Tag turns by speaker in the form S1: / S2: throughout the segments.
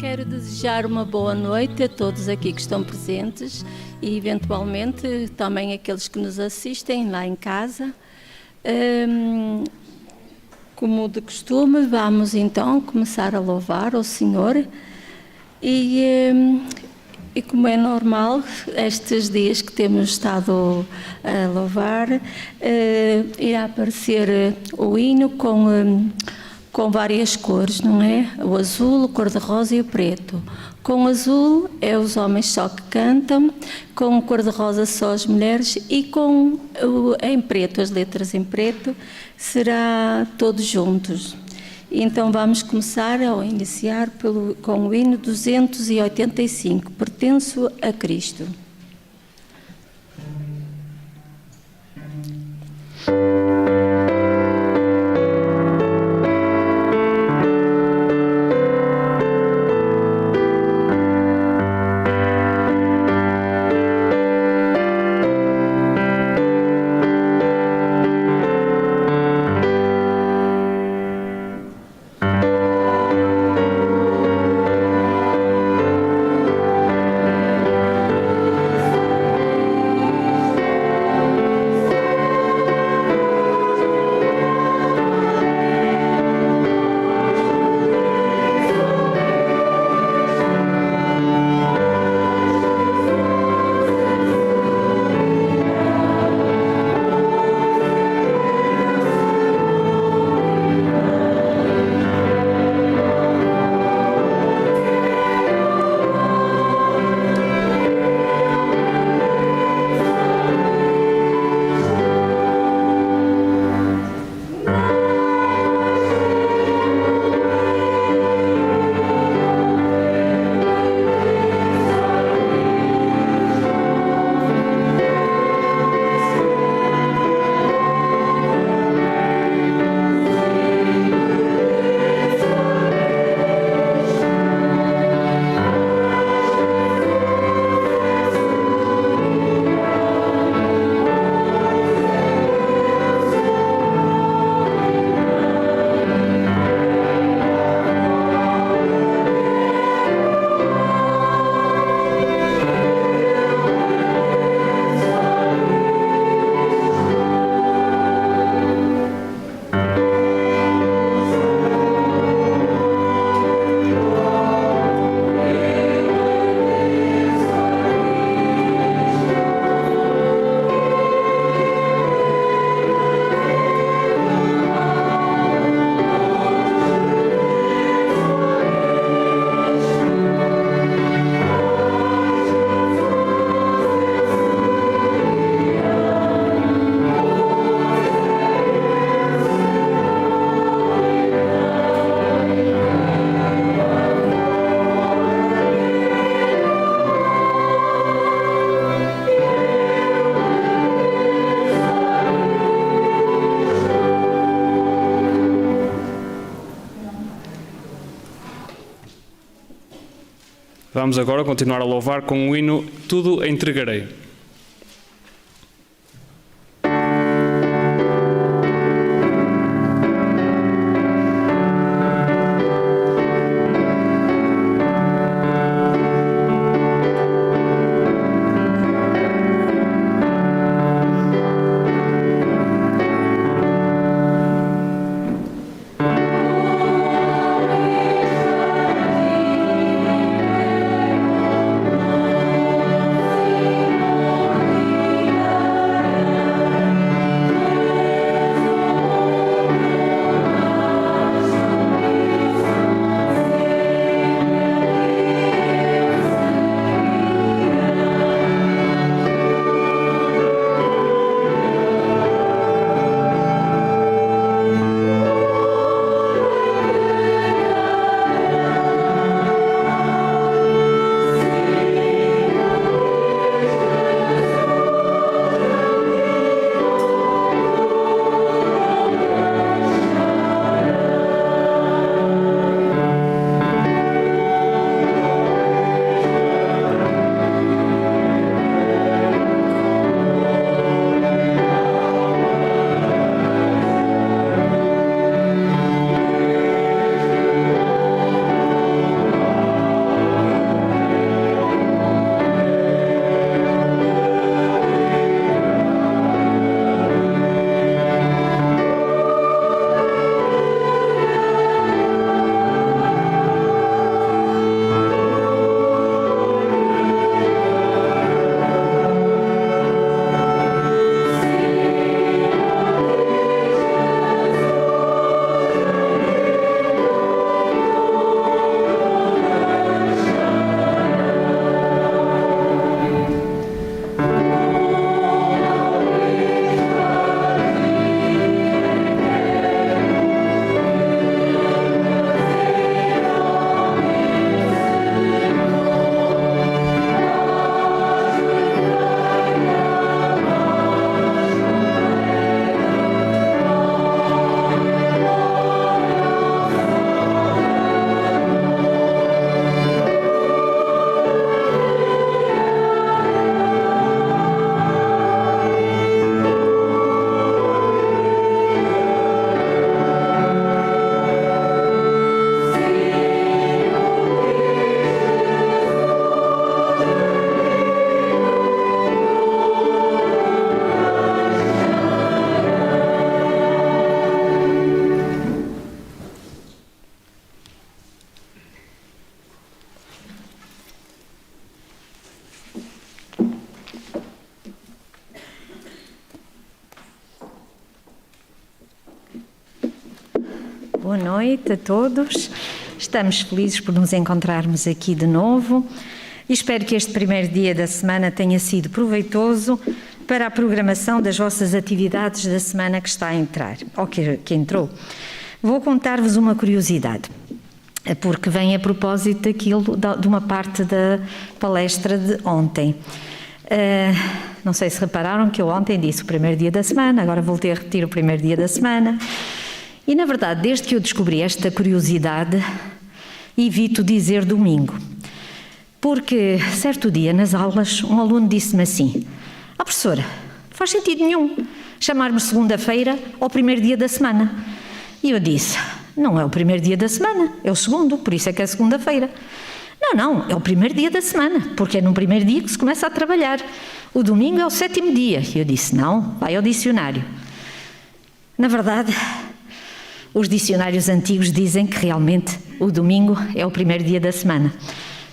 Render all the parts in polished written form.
S1: Quero desejar uma boa noite a todos aqui que estão presentes e, eventualmente, também aqueles que nos assistem lá em casa. Como de costume, vamos então começar a louvar ao Senhor e como é normal, estes dias que temos estado a louvar, irá aparecer o hino com várias cores, não é? O azul, o cor-de-rosa e o preto. Com o azul é os homens só que cantam, com o cor-de-rosa só as mulheres e em preto, as letras em preto, será todos juntos. Então vamos começar a iniciar com o hino 285, Pertenço a Cristo.
S2: Vamos agora continuar a louvar com o hino Tudo Entregarei.
S3: Tudo Boa noite a todos. Estamos felizes por nos encontrarmos aqui de novo e espero que este primeiro dia da semana tenha sido proveitoso para a programação das vossas atividades da semana que está a entrar, ou que entrou. Vou contar-vos uma curiosidade, porque vem a propósito de uma parte da palestra de ontem. Não sei se repararam que eu ontem disse o primeiro dia da semana, agora voltei a repetir o primeiro dia da semana. E, na verdade, desde que eu descobri esta curiosidade, evito dizer domingo. Porque, certo dia, nas aulas, um aluno disse-me assim: professora, não faz sentido nenhum chamar-me segunda-feira ao primeiro dia da semana. E eu disse: não é o primeiro dia da semana, é o segundo, por isso é que é segunda-feira. Não, é o primeiro dia da semana, porque é no primeiro dia que se começa a trabalhar. O domingo é o 7º dia. E eu disse: não, vai ao dicionário. Na verdade, os dicionários antigos dizem que realmente o domingo é o primeiro dia da semana.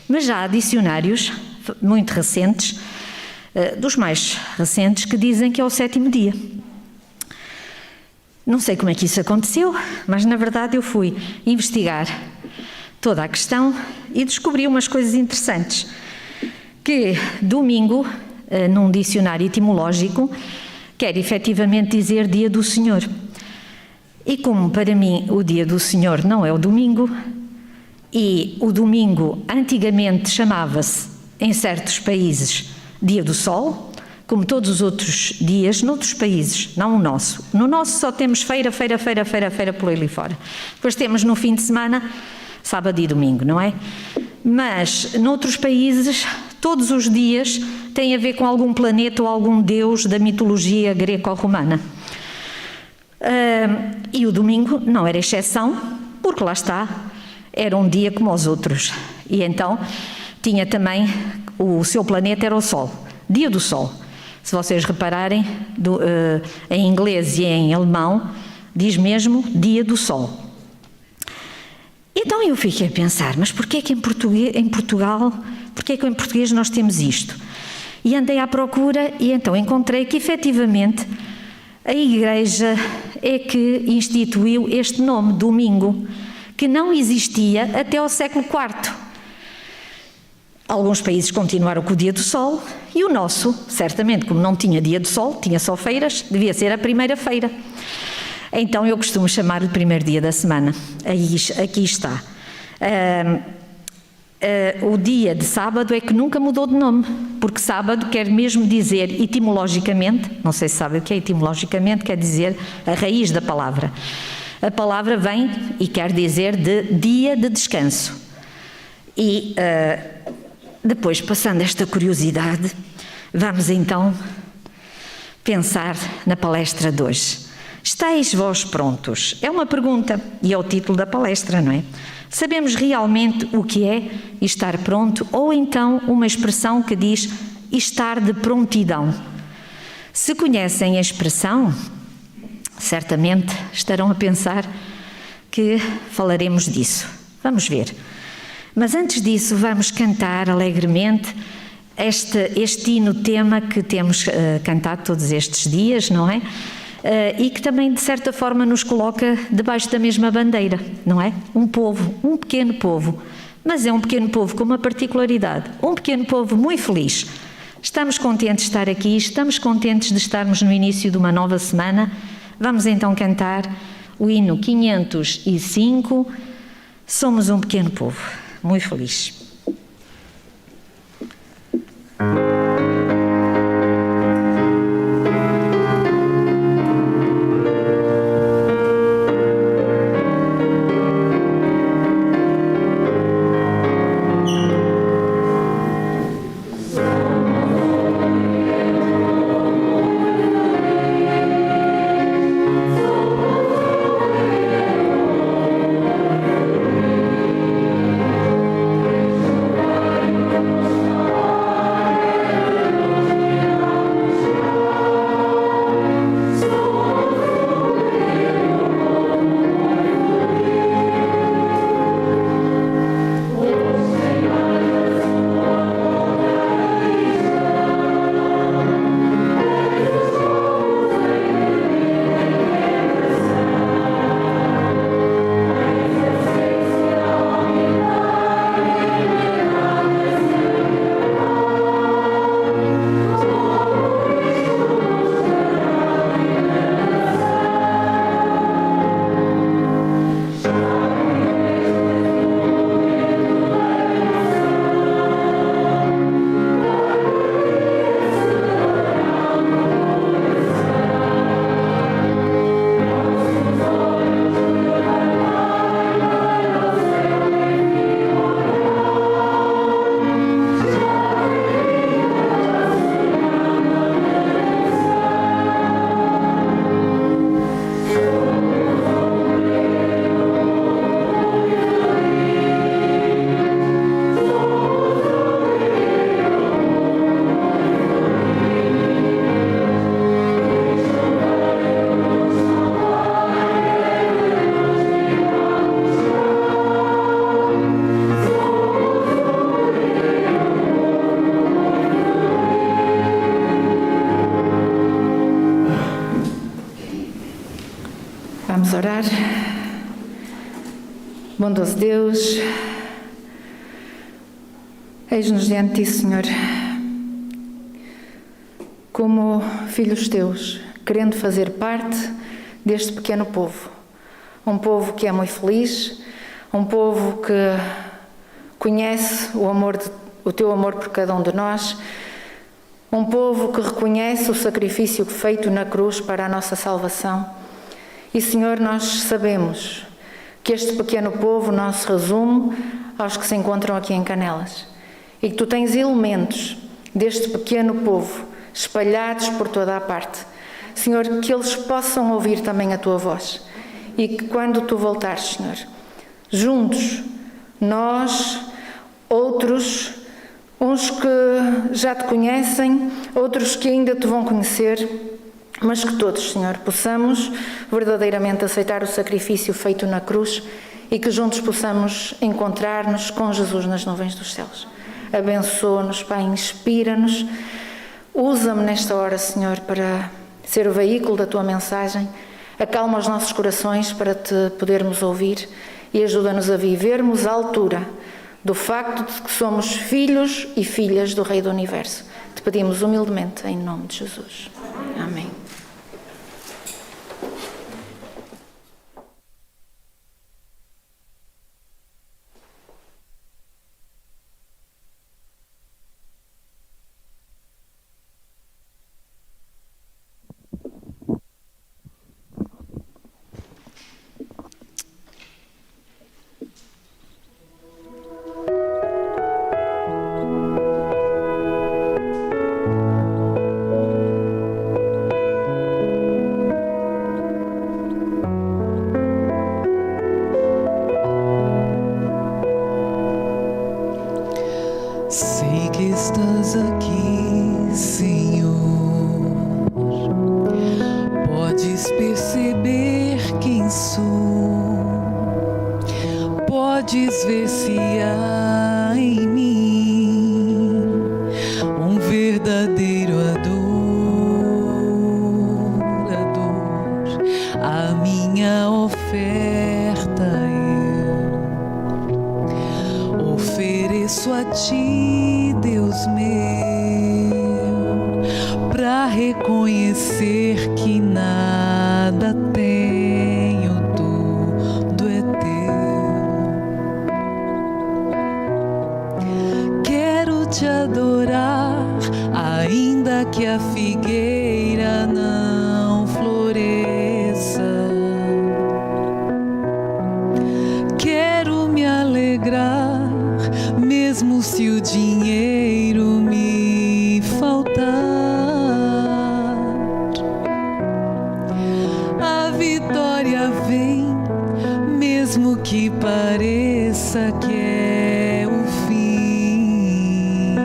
S3: Mas já há dicionários muito recentes, dos mais recentes, que dizem que é o 7º dia. Não sei como é que isso aconteceu, mas na verdade eu fui investigar toda a questão e descobri umas coisas interessantes. Que domingo, num dicionário etimológico, quer efetivamente dizer dia do Senhor. E como para mim o dia do Senhor não é o domingo, e o domingo antigamente chamava-se, em certos países, dia do sol, como todos os outros dias, noutros países, não o nosso. No nosso só temos feira por ali fora. Depois temos no fim de semana, sábado e domingo, não é? Mas noutros países, todos os dias têm a ver com algum planeta ou algum deus da mitologia greco-romana. E o domingo não era exceção, porque lá está, era um dia como os outros. E então tinha também, o seu planeta era o Sol, dia do Sol. Se vocês repararem, em inglês e em alemão, diz mesmo dia do Sol. Então eu fiquei a pensar, mas porquê é que em Portugal, porquê é que em português nós temos isto? E andei à procura e então encontrei que efetivamente a Igreja é que instituiu este nome, domingo, que não existia até ao século IV. Alguns países continuaram com o dia do sol e o nosso, certamente, como não tinha dia do sol, tinha só feiras, devia ser a primeira feira. Então eu costumo chamar o primeiro dia da semana. Aqui está. O dia de sábado é que nunca mudou de nome, porque sábado quer mesmo dizer etimologicamente, não sei se sabem o que é etimologicamente, quer dizer a raiz da palavra. A palavra vem e quer dizer de dia de descanso. E depois, passando esta curiosidade, vamos então pensar na palestra de hoje. Estais vós prontos? É uma pergunta e é o título da palestra, não é? Sabemos realmente o que é estar pronto ou então uma expressão que diz estar de prontidão. Se conhecem a expressão, certamente estarão a pensar que falaremos disso. Vamos ver. Mas antes disso vamos cantar alegremente este hino-tema que temos cantado todos estes dias, não é? E que também de certa forma nos coloca debaixo da mesma bandeira, não é? Um povo, um pequeno povo, mas é um pequeno povo com uma particularidade, um pequeno povo muito feliz. Estamos contentes de estar aqui, estamos contentes de estarmos no início de uma nova semana. Vamos então cantar o hino 505, Somos um pequeno povo, muito feliz.
S4: orar. Bondoso Deus, eis-nos diante de Ti, Senhor, como filhos Teus, querendo fazer parte deste pequeno povo. Um povo que é muito feliz, um povo que conhece o Teu amor por cada um de nós, um povo que reconhece o sacrifício feito na cruz para a nossa salvação. E, Senhor, nós sabemos que este pequeno povo não se resume aos que se encontram aqui em Canelas e que Tu tens elementos deste pequeno povo espalhados por toda a parte. Senhor, que eles possam ouvir também a Tua voz e que quando Tu voltares, Senhor, juntos, nós, outros, uns que já Te conhecem, outros que ainda Te vão conhecer, mas que todos, Senhor, possamos verdadeiramente aceitar o sacrifício feito na cruz e que juntos possamos encontrar-nos com Jesus nas nuvens dos céus. Abençoa-nos, Pai, inspira-nos. Usa-me nesta hora, Senhor, para ser o veículo da Tua mensagem. Acalma os nossos corações para Te podermos ouvir e ajuda-nos a vivermos à altura do facto de que somos filhos e filhas do Rei do Universo. Te pedimos humildemente em nome de Jesus. Amém.
S5: Sei que estás aqui, Senhor. Podes perceber quem sou. Podes ver se há em mim um verdadeiro adorador. A minha oferta eu ofereço a Ti, Deus meu, para reconhecer que nada tenho, tudo é Teu. Quero Te adorar, ainda que a figueira não floresça. Quero me alegrar, mesmo se o dinheiro me faltar. A vitória vem, mesmo que pareça que é o fim.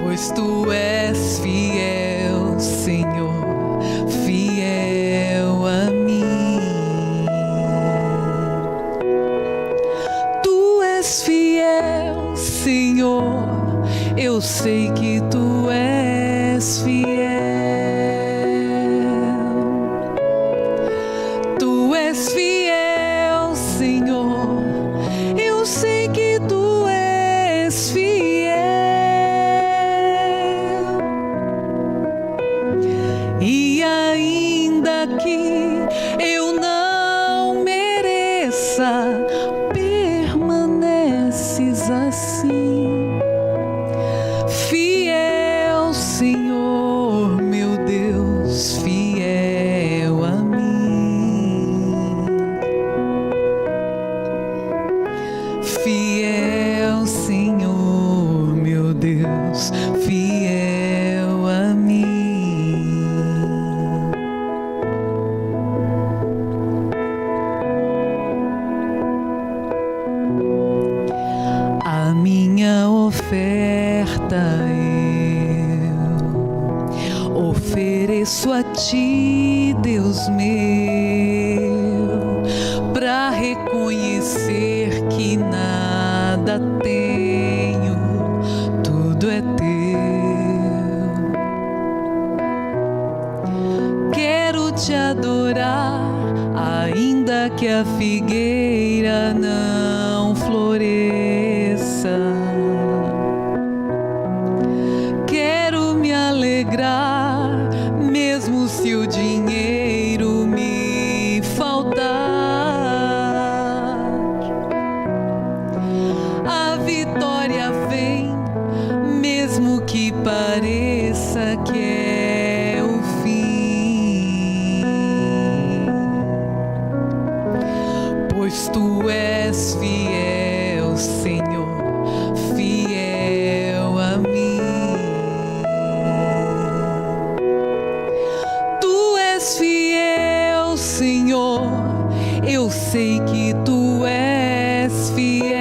S5: Pois Tu és fiel, Senhor, fiel a mim. Fiel, Senhor, eu sei que Tu és fiel. Tu és fiel, Senhor, eu sei que Tu és fiel. E ainda que eu não mereça, assim, fiel, Senhor, meu Deus, fiel a mim. Fiel, Senhor, meu Deus, fiel a mim. A minha oferta eu ofereço a Ti, Deus meu, para reconhecer que nada tenho, tudo é Teu. Quero a figueira não floresça. Quero me alegrar, mesmo se o dinheiro me faltar. A vitória vem, mesmo que pareça que é o fim. Pois tu és fiel, Senhor, fiel a mim. Tu és fiel, Senhor, eu sei que tu és fiel.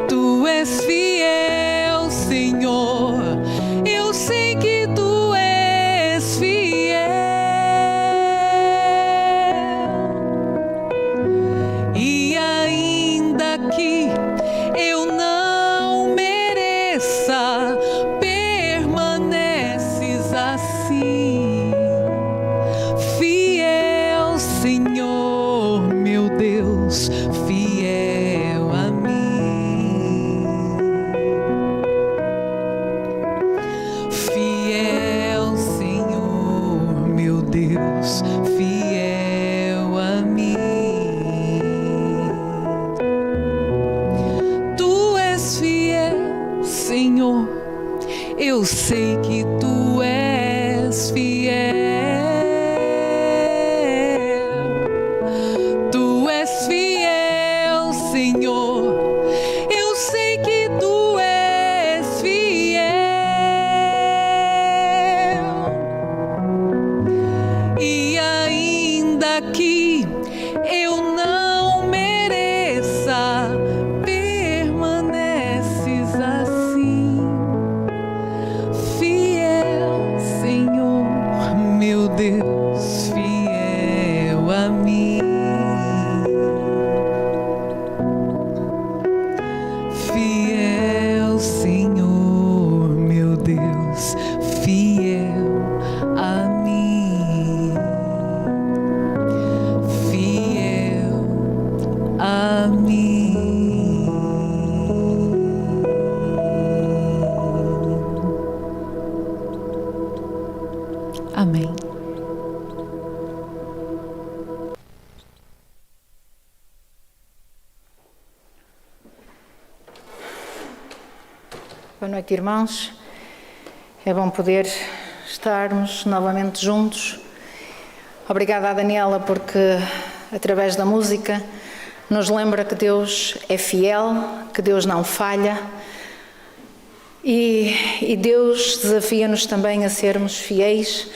S5: Tu és fiel, Senhor, eu sei que tu és fiel. E ainda que eu não mereça, permaneces assim. Fiel, Senhor, meu Deus, fiel a mim. Fiel, Senhor, meu Deus, fiel a mim. Tu és fiel, Senhor, eu sei que tu és fiel. Tu és fiel, Senhor, eu sei que tu és fiel. E ainda que eu não mereça, permaneces assim. Fiel, Senhor, meu Deus, fiel a mim. Fiel, Senhor, meu Deus, fiel a mim. Fiel a mim. Amém.
S4: Boa noite, irmãos. É bom poder estarmos novamente juntos. Obrigada à Daniela porque, através da música, nos lembra que Deus é fiel, que Deus não falha e Deus desafia-nos também a sermos fiéis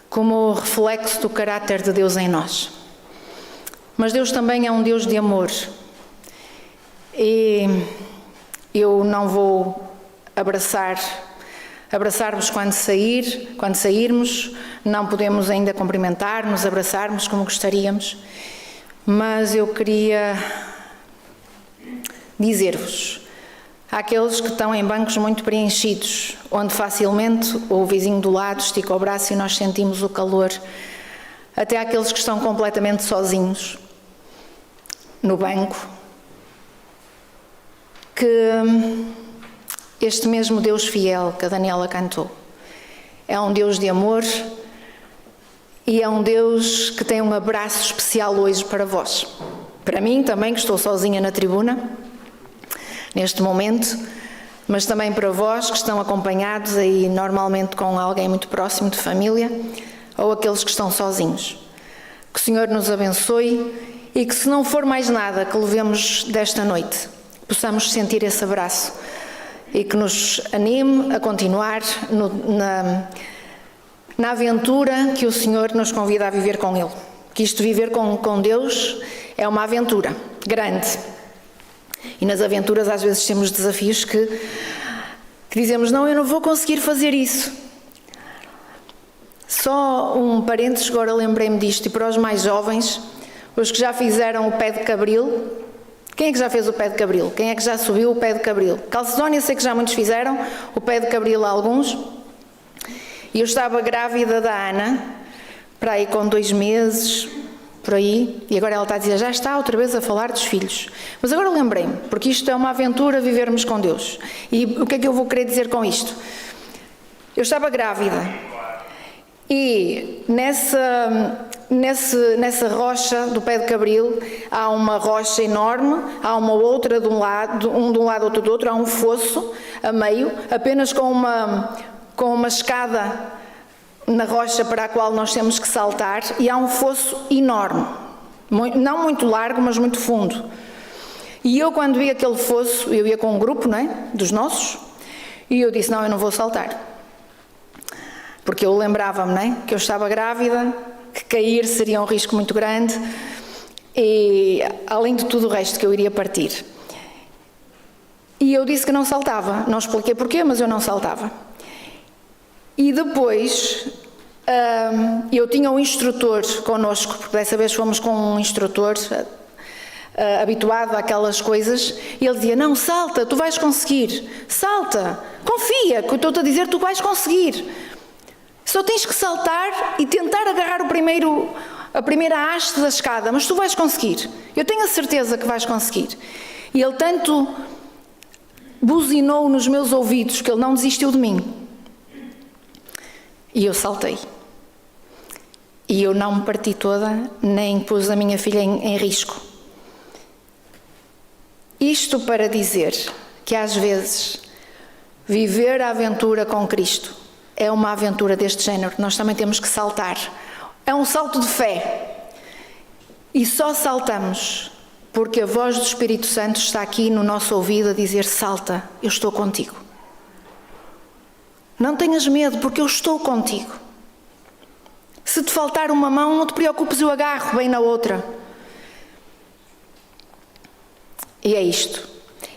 S4: como reflexo do caráter de Deus em nós. Mas Deus também é um Deus de amor e eu não vou abraçar-vos quando sairmos, não podemos ainda cumprimentar-nos, abraçar-nos como gostaríamos, mas eu queria dizer-vos, àqueles que estão em bancos muito preenchidos, onde facilmente o vizinho do lado estica o braço e nós sentimos o calor, até àqueles que estão completamente sozinhos no banco, que este mesmo Deus fiel que a Daniela cantou é um Deus de amor e é um Deus que tem um abraço especial hoje para vós. Para mim também, que estou sozinha na tribuna, neste momento, mas também para vós que estão acompanhados aí normalmente com alguém muito próximo de família ou aqueles que estão sozinhos. Que o Senhor nos abençoe e que, se não for mais nada que levemos desta noite, possamos sentir esse abraço e que nos anime a continuar na aventura que o Senhor nos convida a viver com Ele. Que isto viver com Deus é uma aventura grande. E nas aventuras às vezes temos desafios que dizemos, não, eu não vou conseguir fazer isso. Só um parênteses, agora lembrei-me disto, e para os mais jovens, os que já fizeram o pé de Cabril. Quem é que já fez o pé de Cabril? Quem é que já subiu o pé de Cabril? Calcedónia, sei que já muitos fizeram, o pé de Cabril alguns. E eu estava grávida da Ana, para aí com 2 meses, por aí, e agora ela está a dizer, já está outra vez a falar dos filhos. Mas agora lembrei-me, porque isto é uma aventura vivermos com Deus. E o que é que eu vou querer dizer com isto? Eu estava grávida e nessa rocha do pé de Cabril há uma rocha enorme, há uma outra de um lado, outro do outro, há um fosso a meio, apenas com uma escada na rocha para a qual nós temos que saltar, e há um fosso enorme, não muito largo, mas muito fundo. E eu, quando vi aquele fosso, eu ia com um grupo, não é, dos nossos, e eu disse, não, eu não vou saltar. Porque eu lembrava-me, não é, que eu estava grávida, que cair seria um risco muito grande, e além de tudo o resto que eu iria partir. E eu disse que não saltava, não expliquei porquê, mas eu não saltava. E depois, eu tinha um instrutor connosco, porque dessa vez fomos com um instrutor habituado àquelas coisas, e ele dizia, não, salta, tu vais conseguir, salta, confia, que eu estou-te a dizer, tu vais conseguir. Só tens que saltar e tentar agarrar a primeira haste da escada, mas tu vais conseguir, eu tenho a certeza que vais conseguir. E ele tanto buzinou nos meus ouvidos que ele não desistiu de mim. E eu saltei. E eu não me parti toda, nem pus a minha filha em risco. Isto para dizer que às vezes viver a aventura com Cristo é uma aventura deste género. Nós também temos que saltar. É um salto de fé. E só saltamos porque a voz do Espírito Santo está aqui no nosso ouvido a dizer, salta, eu estou contigo. Não tenhas medo, porque eu estou contigo. Se te faltar uma mão, não te preocupes, eu agarro bem na outra. E é isto.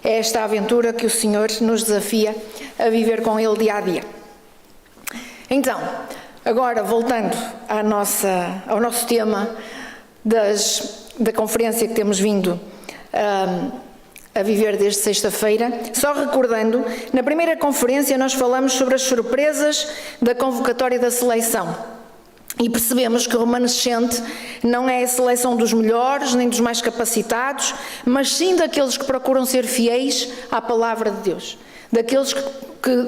S4: É esta aventura que o Senhor nos desafia a viver com Ele dia a dia. Então, agora voltando ao nosso tema da conferência que temos vindo a viver desde sexta-feira, só recordando, na primeira conferência nós falamos sobre as surpresas da convocatória da seleção e percebemos que o remanescente não é a seleção dos melhores nem dos mais capacitados, mas sim daqueles que procuram ser fiéis à palavra de Deus, daqueles que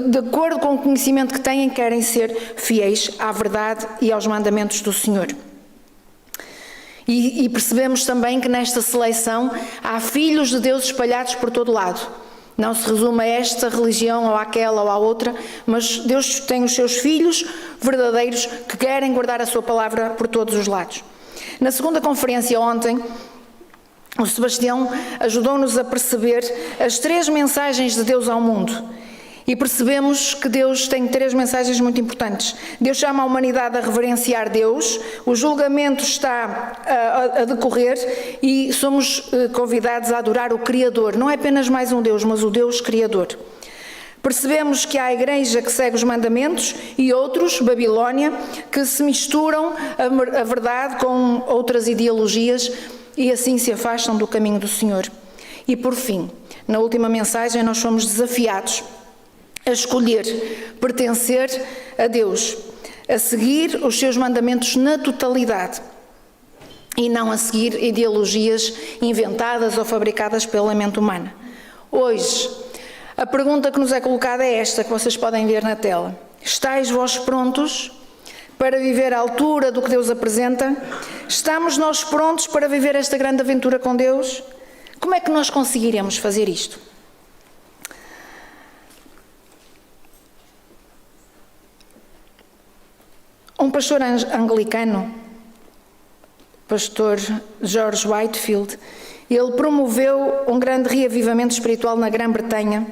S4: de acordo com o conhecimento que têm querem ser fiéis à verdade e aos mandamentos do Senhor. E percebemos também que nesta seleção há filhos de Deus espalhados por todo lado. Não se resume a esta religião ou àquela ou à outra, mas Deus tem os seus filhos verdadeiros que querem guardar a sua palavra por todos os lados. Na segunda conferência ontem, o Sebastião ajudou-nos a perceber as 3 mensagens de Deus ao mundo. E percebemos que Deus tem 3 mensagens muito importantes. Deus chama a humanidade a reverenciar Deus, o julgamento está a decorrer e somos convidados a adorar o Criador. Não é apenas mais um Deus, mas o Deus Criador. Percebemos que há a igreja que segue os mandamentos e outros, Babilónia, que se misturam a verdade com outras ideologias e assim se afastam do caminho do Senhor. E por fim, na última mensagem nós fomos desafiados a escolher pertencer a Deus, a seguir os seus mandamentos na totalidade e não a seguir ideologias inventadas ou fabricadas pela mente humana. Hoje, a pergunta que nos é colocada é esta, que vocês podem ver na tela. Estais vós prontos para viver à altura do que Deus apresenta? Estamos nós prontos para viver esta grande aventura com Deus? Como é que nós conseguiremos fazer isto? Um pastor anglicano, pastor George Whitefield, ele promoveu um grande reavivamento espiritual na Grã-Bretanha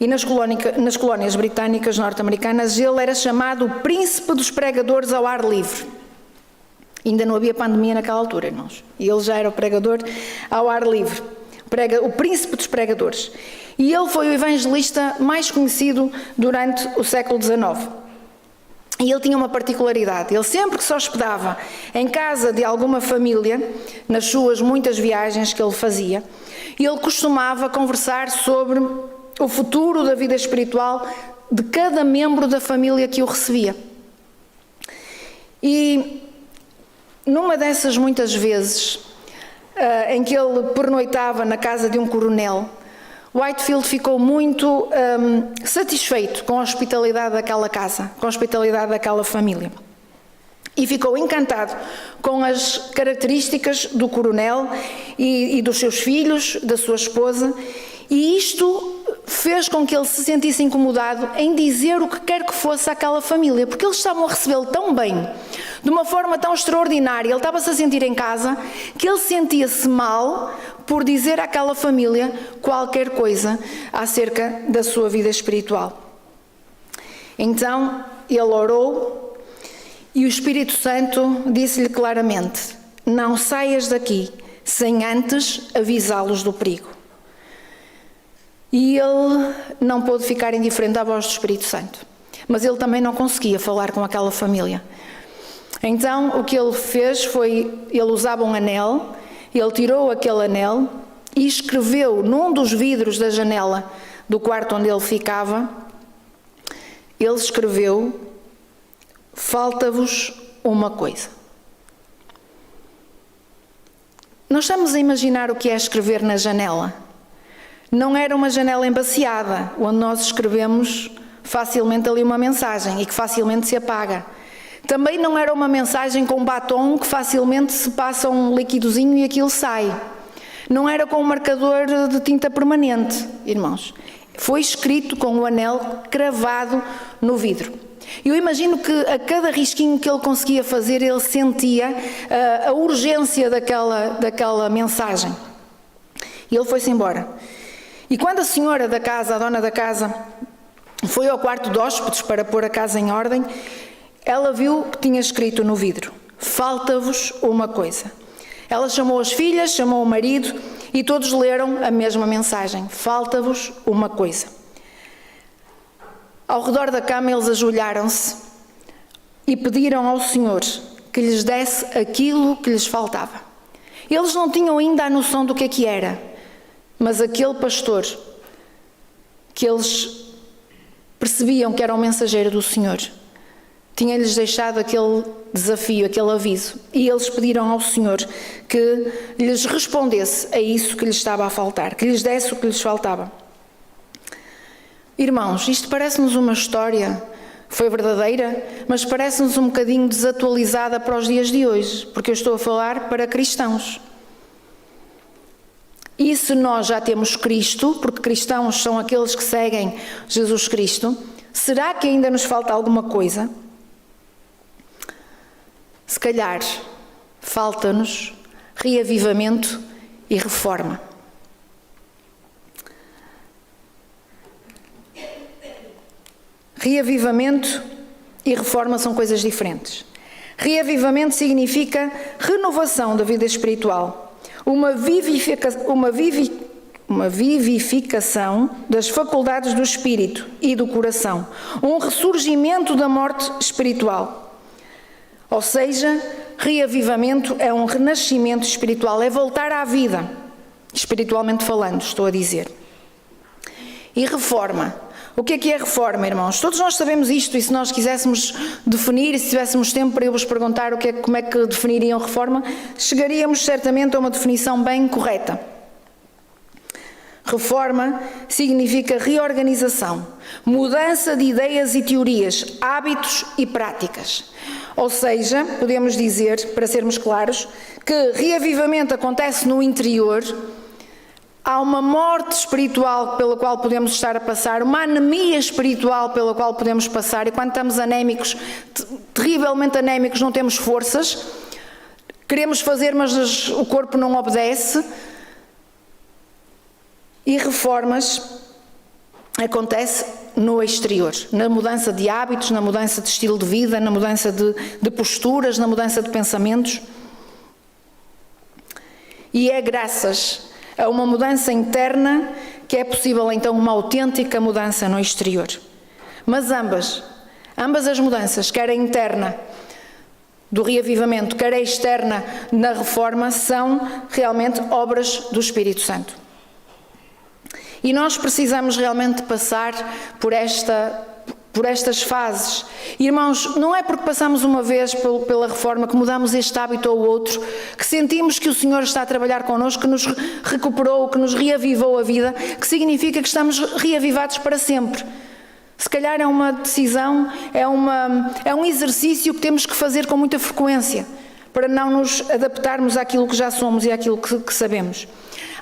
S4: e nas colónias britânicas norte-americanas. Ele era chamado o príncipe dos pregadores ao ar livre. Ainda não havia pandemia naquela altura, irmãos. E ele já era o pregador ao ar livre, o príncipe dos pregadores. E ele foi o evangelista mais conhecido durante o século XIX. E ele tinha uma particularidade, ele sempre que se hospedava em casa de alguma família, nas suas muitas viagens que ele fazia, ele costumava conversar sobre o futuro da vida espiritual de cada membro da família que o recebia. E numa dessas muitas vezes em que ele pernoitava na casa de um coronel, Whitefield ficou muito satisfeito com a hospitalidade daquela casa, com a hospitalidade daquela família. E ficou encantado com as características do coronel e dos seus filhos, da sua esposa, e isto fez com que ele se sentisse incomodado em dizer o que quer que fosse àquela família, porque eles estavam a recebê-lo tão bem, de uma forma tão extraordinária, ele estava-se a sentir em casa, que ele sentia-se mal por dizer àquela família qualquer coisa acerca da sua vida espiritual. Então, ele orou e o Espírito Santo disse-lhe claramente: não saias daqui sem antes avisá-los do perigo. E ele não pôde ficar indiferente à voz do Espírito Santo, mas ele também não conseguia falar com aquela família. Então o que ele fez foi, ele usava um anel, ele tirou aquele anel e escreveu num dos vidros da janela do quarto onde ele ficava, ele escreveu: falta-vos uma coisa. Nós estamos a imaginar o que é escrever na janela. Não era uma janela embaciada, onde nós escrevemos facilmente ali uma mensagem e que facilmente se apaga. Também não era uma mensagem com batom que facilmente se passa um líquidozinho e aquilo sai. Não era com um marcador de tinta permanente, irmãos. Foi escrito com o anel cravado no vidro. Eu imagino que a cada risquinho que ele conseguia fazer, ele sentia a urgência daquela mensagem. E ele foi-se embora. E quando a senhora da casa, a dona da casa, foi ao quarto de hóspedes para pôr a casa em ordem, ela viu que tinha escrito no vidro: falta-vos uma coisa. Ela chamou as filhas, chamou o marido e todos leram a mesma mensagem: falta-vos uma coisa. Ao redor da cama eles ajoelharam-se e pediram ao Senhor que lhes desse aquilo que lhes faltava. Eles não tinham ainda a noção do que era, mas aquele pastor, que eles percebiam que era o mensageiro do Senhor, tinha-lhes deixado aquele desafio, aquele aviso, e eles pediram ao Senhor que lhes respondesse a isso que lhes estava a faltar, que lhes desse o que lhes faltava. Irmãos, isto parece-nos uma história, foi verdadeira, mas parece-nos um bocadinho desatualizada para os dias de hoje, porque eu estou a falar para cristãos. E se nós já temos Cristo, porque cristãos são aqueles que seguem Jesus Cristo, será que ainda nos falta alguma coisa? Se calhar, falta-nos reavivamento e reforma. Reavivamento e reforma são coisas diferentes. Reavivamento significa renovação da vida espiritual, uma vivificação das faculdades do espírito e do coração, um ressurgimento da morte espiritual. Ou seja, reavivamento é um renascimento espiritual, é voltar à vida, espiritualmente falando, estou a dizer. E reforma. O que é reforma, irmãos? Todos nós sabemos isto, e se nós quiséssemos definir, e se tivéssemos tempo para eu vos perguntar como é que definiriam reforma, chegaríamos certamente a uma definição bem correta. Reforma significa reorganização, mudança de ideias e teorias, hábitos e práticas. Ou seja, podemos dizer, para sermos claros, que reavivamento acontece no interior. Há uma morte espiritual pela qual podemos estar a passar, uma anemia espiritual pela qual podemos passar, e quando estamos anémicos, terrivelmente anémicos, não temos forças, queremos fazer, mas o corpo não obedece. E reformas acontece no exterior, na mudança de hábitos, na mudança de estilo de vida, na mudança de posturas, na mudança de pensamentos. E é graças a uma mudança interna que é possível então uma autêntica mudança no exterior. Mas ambas as mudanças, quer a interna do reavivamento, quer a externa na reforma, são realmente obras do Espírito Santo. E nós precisamos realmente passar por por estas fases. Irmãos, não é porque passamos uma vez pela reforma, que mudamos este hábito ou outro, que sentimos que o Senhor está a trabalhar connosco, que nos recuperou, que nos reavivou a vida, que significa que estamos reavivados para sempre. Se calhar é uma decisão, é um exercício que temos que fazer com muita frequência, para não nos adaptarmos àquilo que já somos e àquilo que sabemos.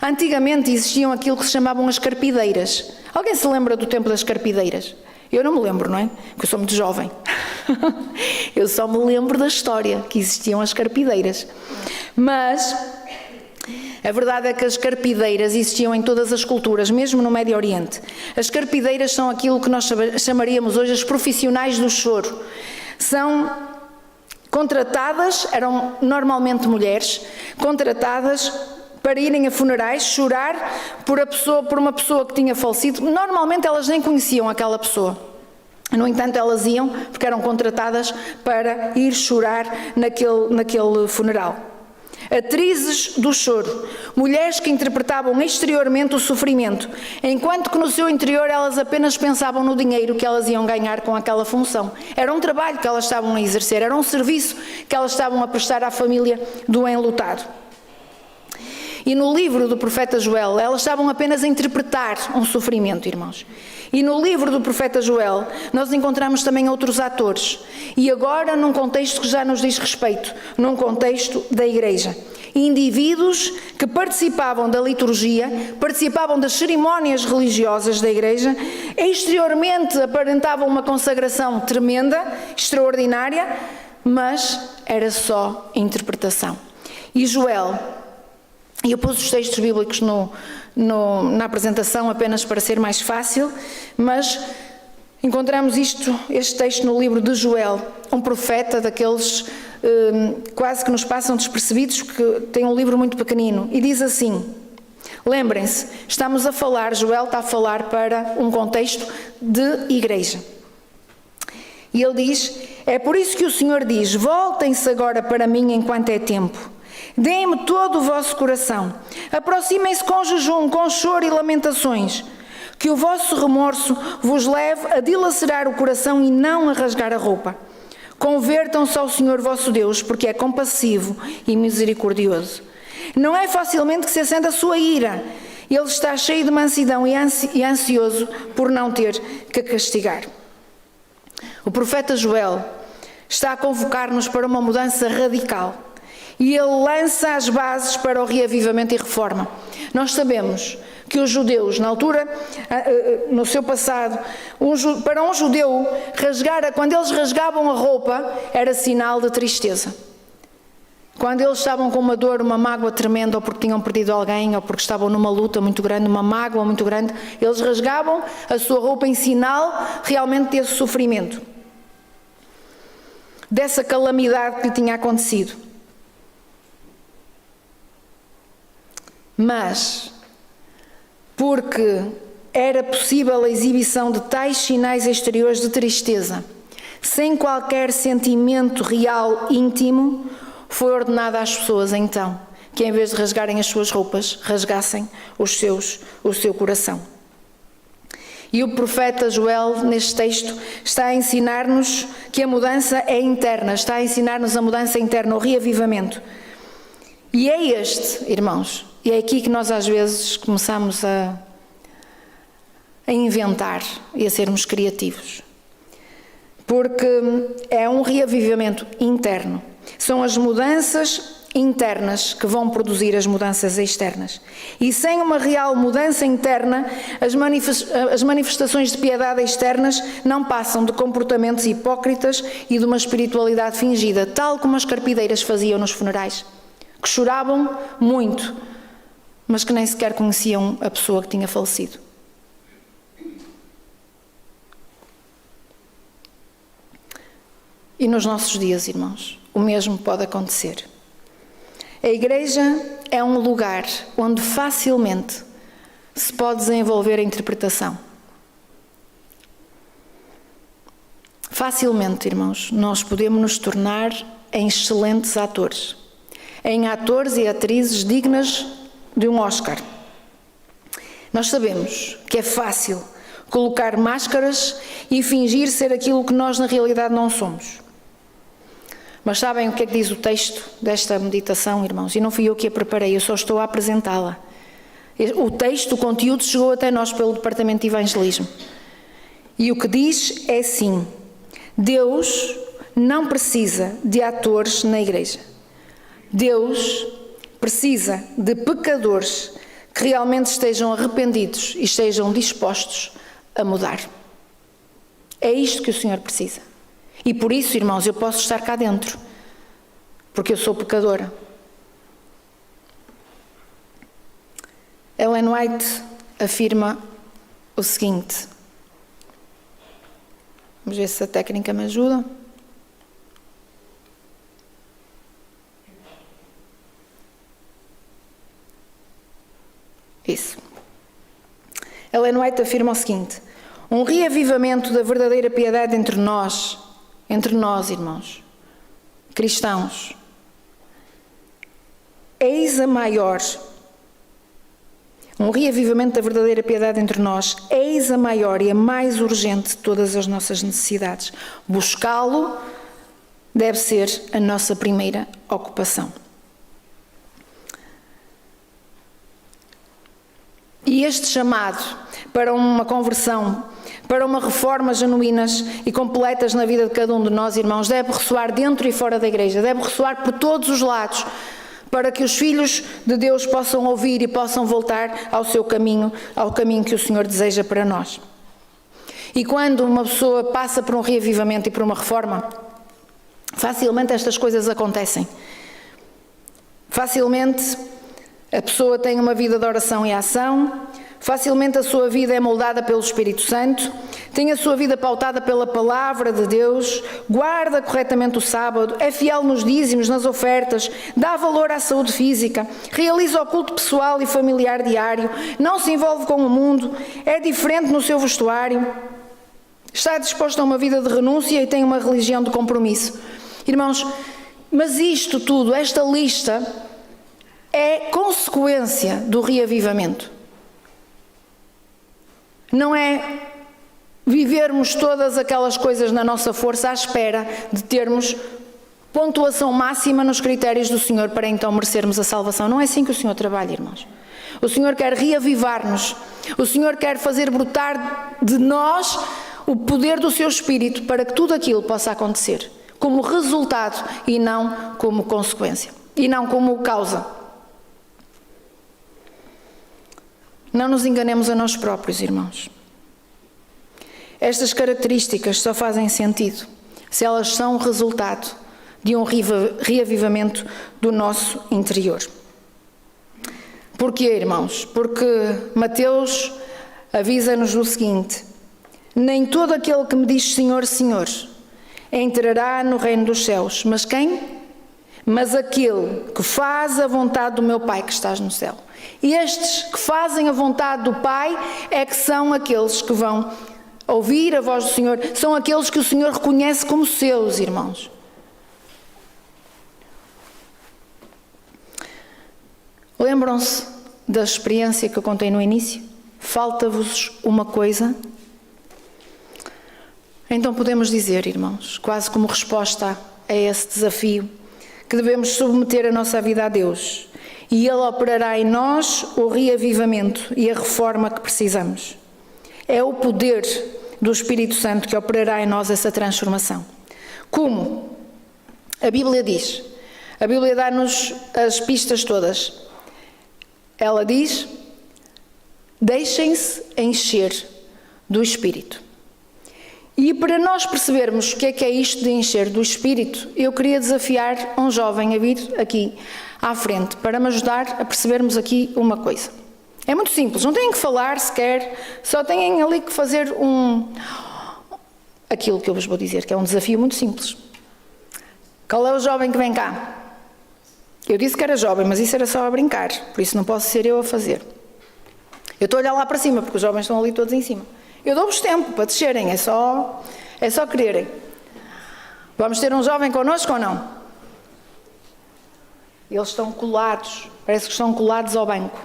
S4: Antigamente existiam aquilo que se chamavam as carpideiras. Alguém se lembra do tempo das carpideiras? Eu não me lembro, não é? Porque eu sou muito jovem. Eu só me lembro da história, que existiam as carpideiras. Mas a verdade é que as carpideiras existiam em todas as culturas, mesmo no Médio Oriente. As carpideiras são aquilo que nós chamaríamos hoje as profissionais do choro. São contratadas, eram normalmente mulheres, contratadas para irem a funerais, chorar por uma pessoa que tinha falecido. Normalmente elas nem conheciam aquela pessoa. No entanto, elas iam porque eram contratadas para ir chorar naquele funeral. Atrizes do choro, mulheres que interpretavam exteriormente o sofrimento, enquanto que no seu interior elas apenas pensavam no dinheiro que elas iam ganhar com aquela função. Era um trabalho que elas estavam a exercer, era um serviço que elas estavam a prestar à família do enlutado. E no livro do profeta Joel, elas estavam apenas a interpretar um sofrimento, irmãos. E no livro do profeta Joel, nós encontramos também outros atores. E agora num contexto que já nos diz respeito, num contexto da igreja. Indivíduos que participavam da liturgia, participavam das cerimónias religiosas da igreja, exteriormente aparentavam uma consagração tremenda, extraordinária, mas era só interpretação. E Joel... E eu pus os textos bíblicos na apresentação apenas para ser mais fácil, mas encontramos este texto no livro de Joel, um profeta daqueles quase que nos passam despercebidos, que tem um livro muito pequenino, e diz assim, lembrem-se, estamos a falar, Joel está a falar para um contexto de igreja. E ele diz, é por isso que o Senhor diz, voltem-se agora para mim enquanto é tempo. Deem-me todo o vosso coração, aproximem-se com jejum, com choro e lamentações, que o vosso remorso vos leve a dilacerar o coração e não a rasgar a roupa. Convertam-se ao Senhor vosso Deus, porque é compassivo e misericordioso. Não é facilmente que se acenda a sua ira, ele está cheio de mansidão e ansioso por não ter que castigar. O profeta Joel está a convocar-nos para uma mudança radical. E ele lança as bases para o reavivamento e reforma. Nós sabemos que os judeus, na altura, no seu passado, para um judeu, quando eles rasgavam a roupa, era sinal de tristeza. Quando eles estavam com uma dor, uma mágoa tremenda, ou porque tinham perdido alguém, ou porque estavam numa luta muito grande, uma mágoa muito grande, eles rasgavam a sua roupa em sinal realmente desse sofrimento, dessa calamidade que lhe tinha acontecido. Mas, porque era possível a exibição de tais sinais exteriores de tristeza, sem qualquer sentimento real íntimo, foi ordenado às pessoas então, que em vez de rasgarem as suas roupas, rasgassem o seu coração. E o profeta Joel, neste texto, está a ensinar-nos que a mudança é interna, está a ensinar-nos a mudança interna, o reavivamento. E é este, irmãos, e é aqui que nós às vezes começamos a inventar e a sermos criativos. Porque é um reavivamento interno. São as mudanças internas que vão produzir as mudanças externas. E sem uma real mudança interna, as manifestações de piedade externas não passam de comportamentos hipócritas e de uma espiritualidade fingida, tal como as carpideiras faziam nos funerais, que choravam muito, mas que nem sequer conheciam a pessoa que tinha falecido. E nos nossos dias, irmãos, o mesmo pode acontecer. A igreja é um lugar onde facilmente se pode desenvolver a interpretação. Facilmente, irmãos, nós podemos nos tornar em excelentes atores, em atores e atrizes dignas de um Oscar. Nós sabemos que é fácil colocar máscaras e fingir ser aquilo que nós na realidade não somos. Mas sabem o que é que diz o texto desta meditação, irmãos? E não fui eu que a preparei, eu só estou a apresentá-la. O texto, o conteúdo chegou até nós pelo Departamento de Evangelismo. E o que diz é assim: Deus não precisa de atores na igreja. Deus precisa de pecadores que realmente estejam arrependidos e estejam dispostos a mudar. É isto que o Senhor precisa. E por isso, irmãos, eu posso estar cá dentro, porque eu sou pecadora. Ellen White afirma o seguinte. Vamos ver se a técnica me ajuda. Isso. Ellen White afirma o seguinte: um reavivamento da verdadeira piedade entre nós, irmãos, cristãos, eis a maior. Um reavivamento da verdadeira piedade entre nós, eis a maior e a mais urgente de todas as nossas necessidades. Buscá-lo deve ser a nossa primeira ocupação. E este chamado para uma conversão, para uma reforma genuínas e completas na vida de cada um de nós, irmãos, deve ressoar dentro e fora da igreja, deve ressoar por todos os lados, para que os filhos de Deus possam ouvir e possam voltar ao seu caminho, ao caminho que o Senhor deseja para nós. E quando uma pessoa passa por um reavivamento e por uma reforma, facilmente estas coisas acontecem. Facilmente a pessoa tem uma vida de oração e ação, facilmente a sua vida é moldada pelo Espírito Santo, tem a sua vida pautada pela Palavra de Deus, guarda corretamente o sábado, é fiel nos dízimos, nas ofertas, dá valor à saúde física, realiza o culto pessoal e familiar diário, não se envolve com o mundo, é diferente no seu vestuário, está disposto a uma vida de renúncia e tem uma religião de compromisso. Irmãos, mas isto tudo, esta lista, é consequência do reavivamento. Não é vivermos todas aquelas coisas na nossa força à espera de termos pontuação máxima nos critérios do Senhor para então merecermos a salvação. Não é assim que o Senhor trabalha, irmãos. O Senhor quer reavivar-nos. O Senhor quer fazer brotar de nós o poder do seu Espírito para que tudo aquilo possa acontecer como resultado e não como consequência. E não como causa. Não nos enganemos a nós próprios, irmãos. Estas características só fazem sentido se elas são resultado de um reavivamento do nosso interior. Porquê, irmãos? Porque Mateus avisa-nos o seguinte: nem todo aquele que me diz Senhor, Senhor, entrará no reino dos céus. Mas quem? Mas aquele que faz a vontade do meu Pai que estás no céu. E estes que fazem a vontade do Pai é que são aqueles que vão ouvir a voz do Senhor, são aqueles que o Senhor reconhece como seus, irmãos. Lembram-se da experiência que eu contei no início? Falta-vos uma coisa? Então podemos dizer, irmãos, quase como resposta a esse desafio, que devemos submeter a nossa vida a Deus. E Ele operará em nós o reavivamento e a reforma que precisamos. É o poder do Espírito Santo que operará em nós essa transformação. Como? A Bíblia diz. A Bíblia dá-nos as pistas todas. Ela diz: deixem-se encher do Espírito. E para nós percebermos o que é isto de encher do Espírito, eu queria desafiar um jovem a vir aqui à frente para me ajudar a percebermos aqui uma coisa. É muito simples, não têm que falar sequer, só têm ali que fazer aquilo que eu vos vou dizer, que é um desafio muito simples. Qual é o jovem que vem cá? Eu disse que era jovem, mas isso era só a brincar, por isso não posso ser eu a fazer. Eu estou a olhar lá para cima, porque os jovens estão ali todos em cima. Eu dou-vos tempo para descerem, é só quererem. Vamos ter um jovem connosco ou não? Eles estão colados, parece que estão colados ao banco.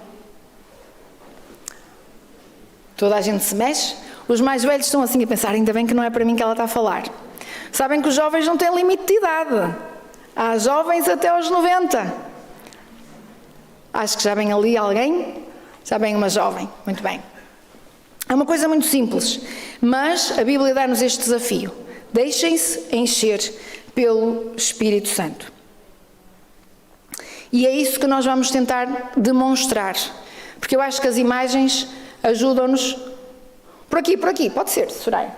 S4: Toda a gente se mexe. Os mais velhos estão assim a pensar, ainda bem que não é para mim que ela está a falar. Sabem que os jovens não têm limite de idade. Há jovens até aos 90. Acho que já vem ali alguém. Já vem uma jovem. Muito bem. É uma coisa muito simples, mas a Bíblia dá-nos este desafio. Deixem-se encher pelo Espírito Santo. E é isso que nós vamos tentar demonstrar. Porque eu acho que as imagens ajudam-nos... Por aqui, pode ser, Soraya.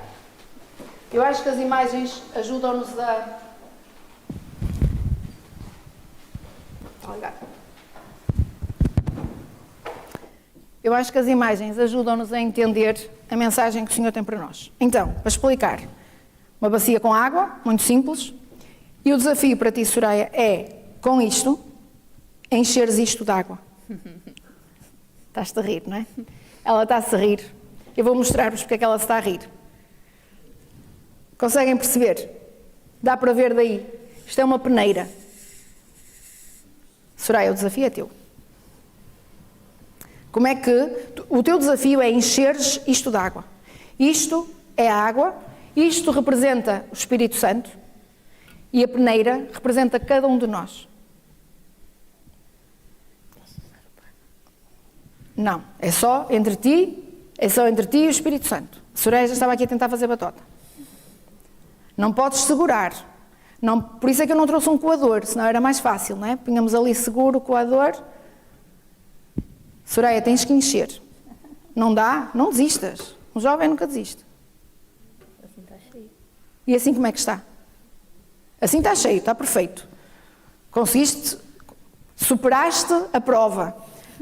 S4: Eu acho que as imagens ajudam-nos a... Eu acho que as imagens ajudam-nos a entender a mensagem que o Senhor tem para nós. Então, para explicar, uma bacia com água, muito simples, e o desafio para ti, Soraya, é, com isto, encheres isto de água. Estás-te a rir, não é? Ela está-se a rir. Eu vou mostrar-vos porque é que ela se está a rir. Conseguem perceber? Dá para ver daí. Isto é uma peneira. Soraya, o desafio é teu. Como é que... O teu desafio é encheres isto de água. Isto é a água, isto representa o Espírito Santo e a peneira representa cada um de nós. Não, é só entre ti e o Espírito Santo. A Soraya já estava aqui a tentar fazer batota. Não podes segurar. Não, por isso é que eu não trouxe um coador, senão era mais fácil, não é? Punhamos ali seguro o coador. Soraya, tens que encher. Não dá? Não desistas. Um jovem nunca desiste.
S1: Assim está cheio.
S4: E assim como é que está? Assim está cheio, está perfeito. Conseguiste, superaste a prova.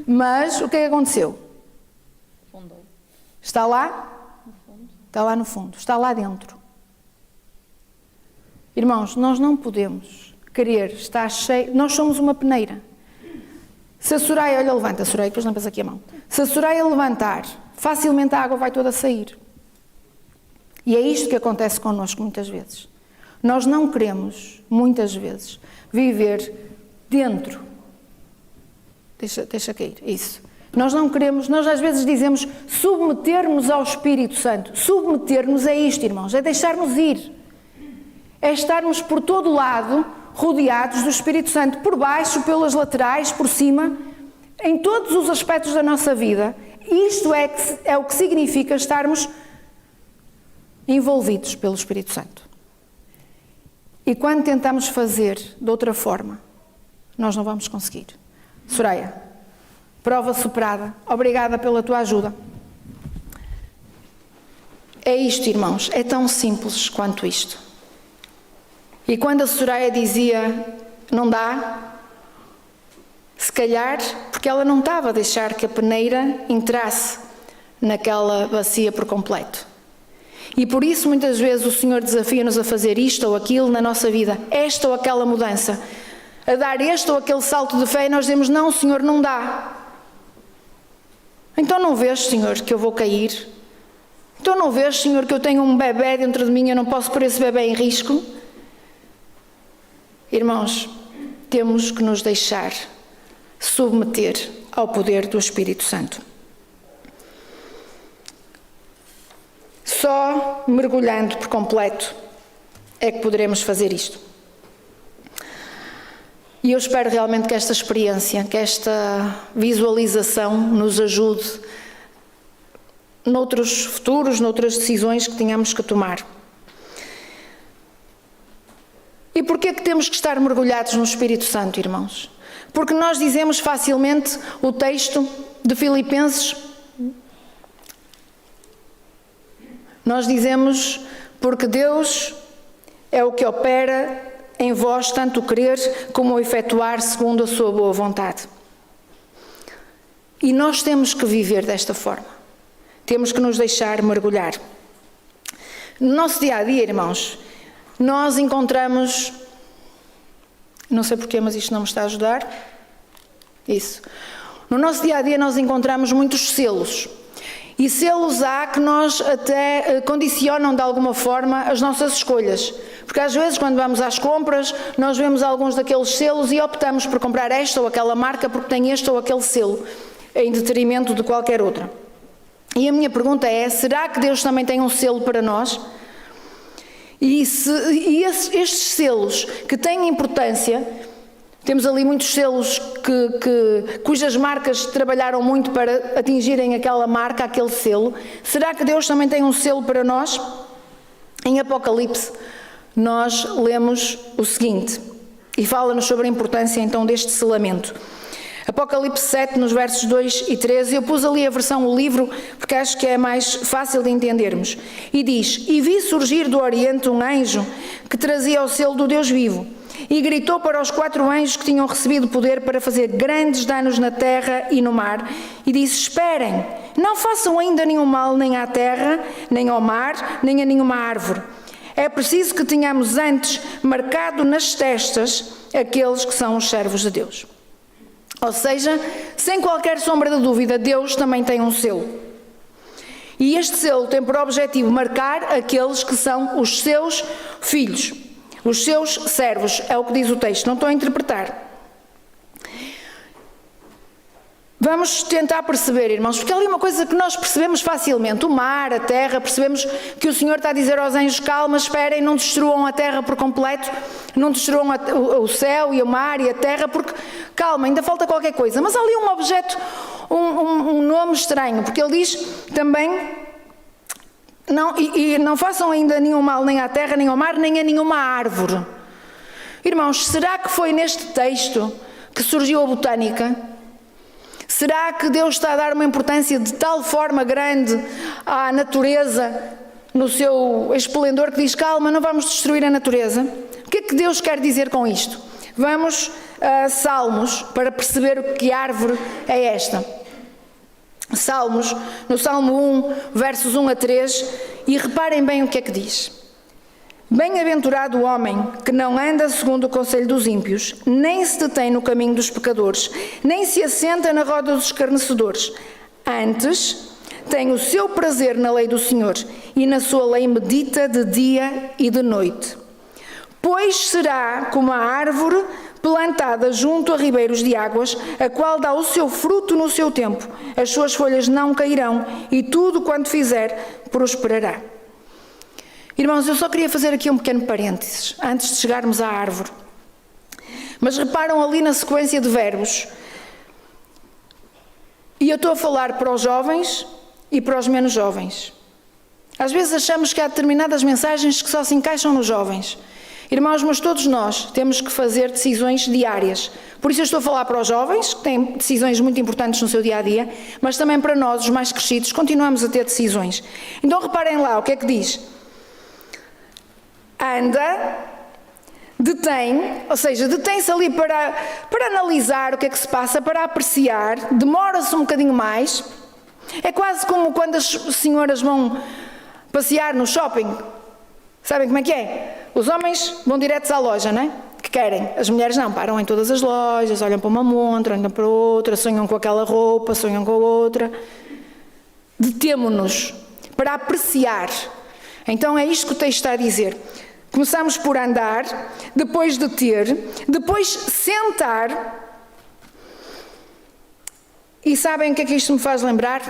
S4: Mas o que é que aconteceu?
S1: Fundou.
S4: Está lá? Está lá no fundo. Está lá dentro. Irmãos, nós não podemos querer estar cheio. Nós somos uma peneira. Se a Soraya, olha, levanta a Soraya, depois lampas aqui a mão. Se a Soraya levantar, facilmente a água vai toda sair. E é isto que acontece connosco muitas vezes. Nós não queremos, muitas vezes, viver dentro. Deixa cair, isso. Nós não queremos, nós às vezes dizemos submeter-nos ao Espírito Santo. Submeter-nos é isto, irmãos, é deixar-nos ir. É estarmos por todo lado, rodeados do Espírito Santo, por baixo, pelas laterais, por cima, em todos os aspectos da nossa vida. Isto é o que significa estarmos envolvidos pelo Espírito Santo. E quando tentamos fazer de outra forma, nós não vamos conseguir. Soraya, prova superada. Obrigada pela tua ajuda. É isto, irmãos, é tão simples quanto isto. E quando a Soraya dizia, não dá, se calhar, porque ela não estava a deixar que a peneira entrasse naquela bacia por completo. E por isso, muitas vezes, o Senhor desafia-nos a fazer isto ou aquilo na nossa vida, esta ou aquela mudança, a dar este ou aquele salto de fé, e nós dizemos, não, Senhor, não dá. Então não vês, Senhor, que eu vou cair? Então não vês, Senhor, que eu tenho um bebê dentro de mim e eu não posso pôr esse bebê em risco? Irmãos, temos que nos deixar submeter ao poder do Espírito Santo. Só mergulhando por completo é que poderemos fazer isto. E eu espero realmente que esta experiência, que esta visualização nos ajude noutros futuros, noutras decisões que tenhamos que tomar. E porquê que temos que estar mergulhados no Espírito Santo, irmãos? Porque nós dizemos facilmente o texto de Filipenses. Nós dizemos, porque Deus é o que opera em vós tanto o querer como o efetuar segundo a sua boa vontade. E nós temos que viver desta forma. Temos que nos deixar mergulhar. No nosso dia-a-dia, irmãos, nós encontramos... Não sei porquê, mas isto não me está a ajudar. Isso. No nosso dia-a-dia nós encontramos muitos selos. E selos há que nós até condicionam de alguma forma as nossas escolhas. Porque às vezes quando vamos às compras, nós vemos alguns daqueles selos e optamos por comprar esta ou aquela marca porque tem este ou aquele selo, em detrimento de qualquer outra. E a minha pergunta é, será que Deus também tem um selo para nós? Estes selos que têm importância, temos ali muitos selos cujas marcas trabalharam muito para atingirem aquela marca, aquele selo. Será que Deus também tem um selo para nós? Em Apocalipse, nós lemos o seguinte, e fala-nos sobre a importância então deste selamento. Apocalipse 7, nos versos 2 e 13, eu pus ali a versão, o livro, porque acho que é mais fácil de entendermos. E diz, e vi surgir do Oriente um anjo que trazia o selo do Deus vivo, e gritou para os 4 anjos que tinham recebido poder para fazer grandes danos na terra e no mar, e disse, esperem, não façam ainda nenhum mal nem à terra, nem ao mar, nem a nenhuma árvore. É preciso que tenhamos antes marcado nas testas aqueles que são os servos de Deus. Ou seja, sem qualquer sombra de dúvida, Deus também tem um selo. E este selo tem por objetivo marcar aqueles que são os seus filhos, os seus servos, é o que diz o texto, não estou a interpretar. Vamos tentar perceber, irmãos, porque há ali uma coisa que nós percebemos facilmente, o mar, a terra, percebemos que o Senhor está a dizer aos anjos, calma, esperem, não destruam a terra por completo, não destruam o céu e o mar e a terra, porque, calma, ainda falta qualquer coisa. Mas há ali um objeto, um nome estranho, porque ele diz também, não façam ainda nenhum mal nem à terra, nem ao mar, nem a nenhuma árvore. Irmãos, será que foi neste texto que surgiu a botânica? Será que Deus está a dar uma importância de tal forma grande à natureza, no seu esplendor, que diz, calma, não vamos destruir a natureza? O que é que Deus quer dizer com isto? Vamos a Salmos, para perceber que árvore é esta. Salmos, no Salmo 1, versos 1 a 3, e reparem bem o que é que diz. Bem-aventurado o homem que não anda segundo o conselho dos ímpios, nem se detém no caminho dos pecadores, nem se assenta na roda dos escarnecedores. Antes, tem o seu prazer na lei do Senhor, e na sua lei medita de dia e de noite. Pois será como a árvore plantada junto a ribeiros de águas, a qual dá o seu fruto no seu tempo, as suas folhas não cairão, e tudo quanto fizer prosperará. Irmãos, eu só queria fazer aqui um pequeno parênteses, antes de chegarmos à árvore. Mas reparam ali na sequência de verbos. E eu estou a falar para os jovens e para os menos jovens. Às vezes achamos que há determinadas mensagens que só se encaixam nos jovens. Irmãos, mas todos nós temos que fazer decisões diárias. Por isso eu estou a falar para os jovens, que têm decisões muito importantes no seu dia-a-dia, mas também para nós, os mais crescidos, continuamos a ter decisões. Então reparem lá, o que é que diz? Anda, detém, ou seja, detém-se ali para analisar o que é que se passa, para apreciar, demora-se um bocadinho mais. É quase como quando as senhoras vão passear no shopping. Sabem como é que é? Os homens vão diretos à loja, não é? Que querem. As mulheres não, param em todas as lojas, olham para uma montra, olham para outra, sonham com aquela roupa, sonham com a outra. Detemo-nos para apreciar. Então é isto que o texto está a dizer. Começamos por andar, depois deter, depois sentar. E sabem o que é que isto me faz lembrar?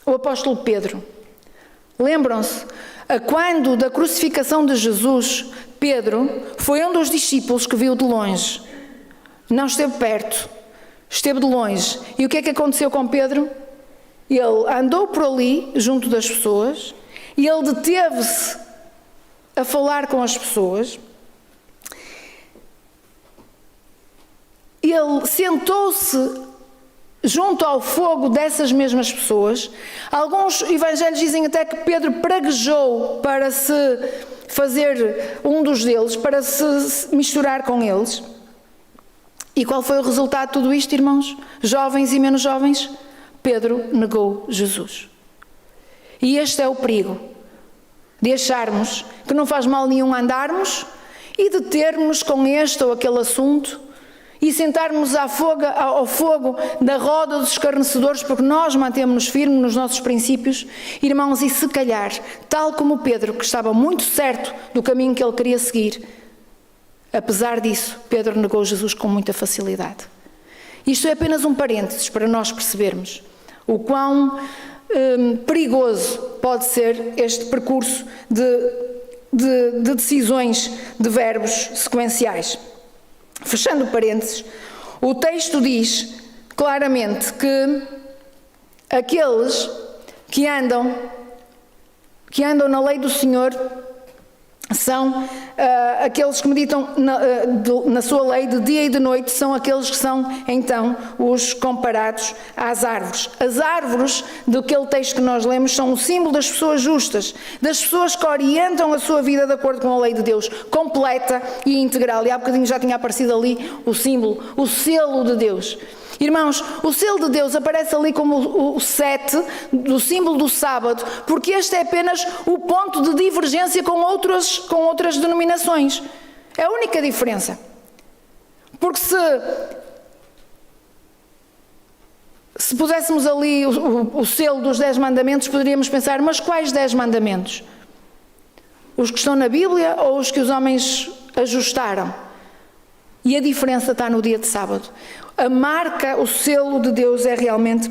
S4: O apóstolo Pedro. Lembram-se? Quando da crucificação de Jesus, Pedro foi um dos discípulos que viu de longe. Não esteve perto, esteve de longe. E o que é que aconteceu com Pedro? Ele andou por ali, junto das pessoas, e ele deteve-se a falar com as pessoas. Ele sentou-se junto ao fogo dessas mesmas pessoas. Alguns evangelhos dizem até que Pedro praguejou para se fazer um dos deles, para se misturar com eles. E qual foi o resultado de tudo isto, irmãos? Jovens e menos jovens? Pedro negou Jesus. E este é o perigo, de acharmos que não faz mal nenhum andarmos e determos com este ou aquele assunto e sentarmos ao fogo da roda dos escarnecedores, porque nós mantemos-nos firmes nos nossos princípios. Irmãos, e se calhar, tal como Pedro, que estava muito certo do caminho que ele queria seguir, apesar disso, Pedro negou Jesus com muita facilidade. Isto é apenas um parênteses para nós percebermos o quão perigoso pode ser este percurso de decisões de verbos sequenciais. Fechando parênteses, o texto diz claramente que aqueles que andam na lei do Senhor são aqueles que meditam na sua lei de dia e de noite, são aqueles que são então os comparados às árvores. As árvores daquele texto que nós lemos são o símbolo das pessoas justas, das pessoas que orientam a sua vida de acordo com a lei de Deus, completa e integral. E há bocadinho já tinha aparecido ali o símbolo, o selo de Deus. Irmãos, o selo de Deus aparece ali como o 7, do símbolo do sábado, porque este é apenas o ponto de divergência com outras denominações. É a única diferença. Porque se puséssemos ali o selo dos 10 mandamentos, poderíamos pensar, mas quais 10 mandamentos? Os que estão na Bíblia ou os que os homens ajustaram? E a diferença está no dia de sábado. A marca, o selo de Deus é realmente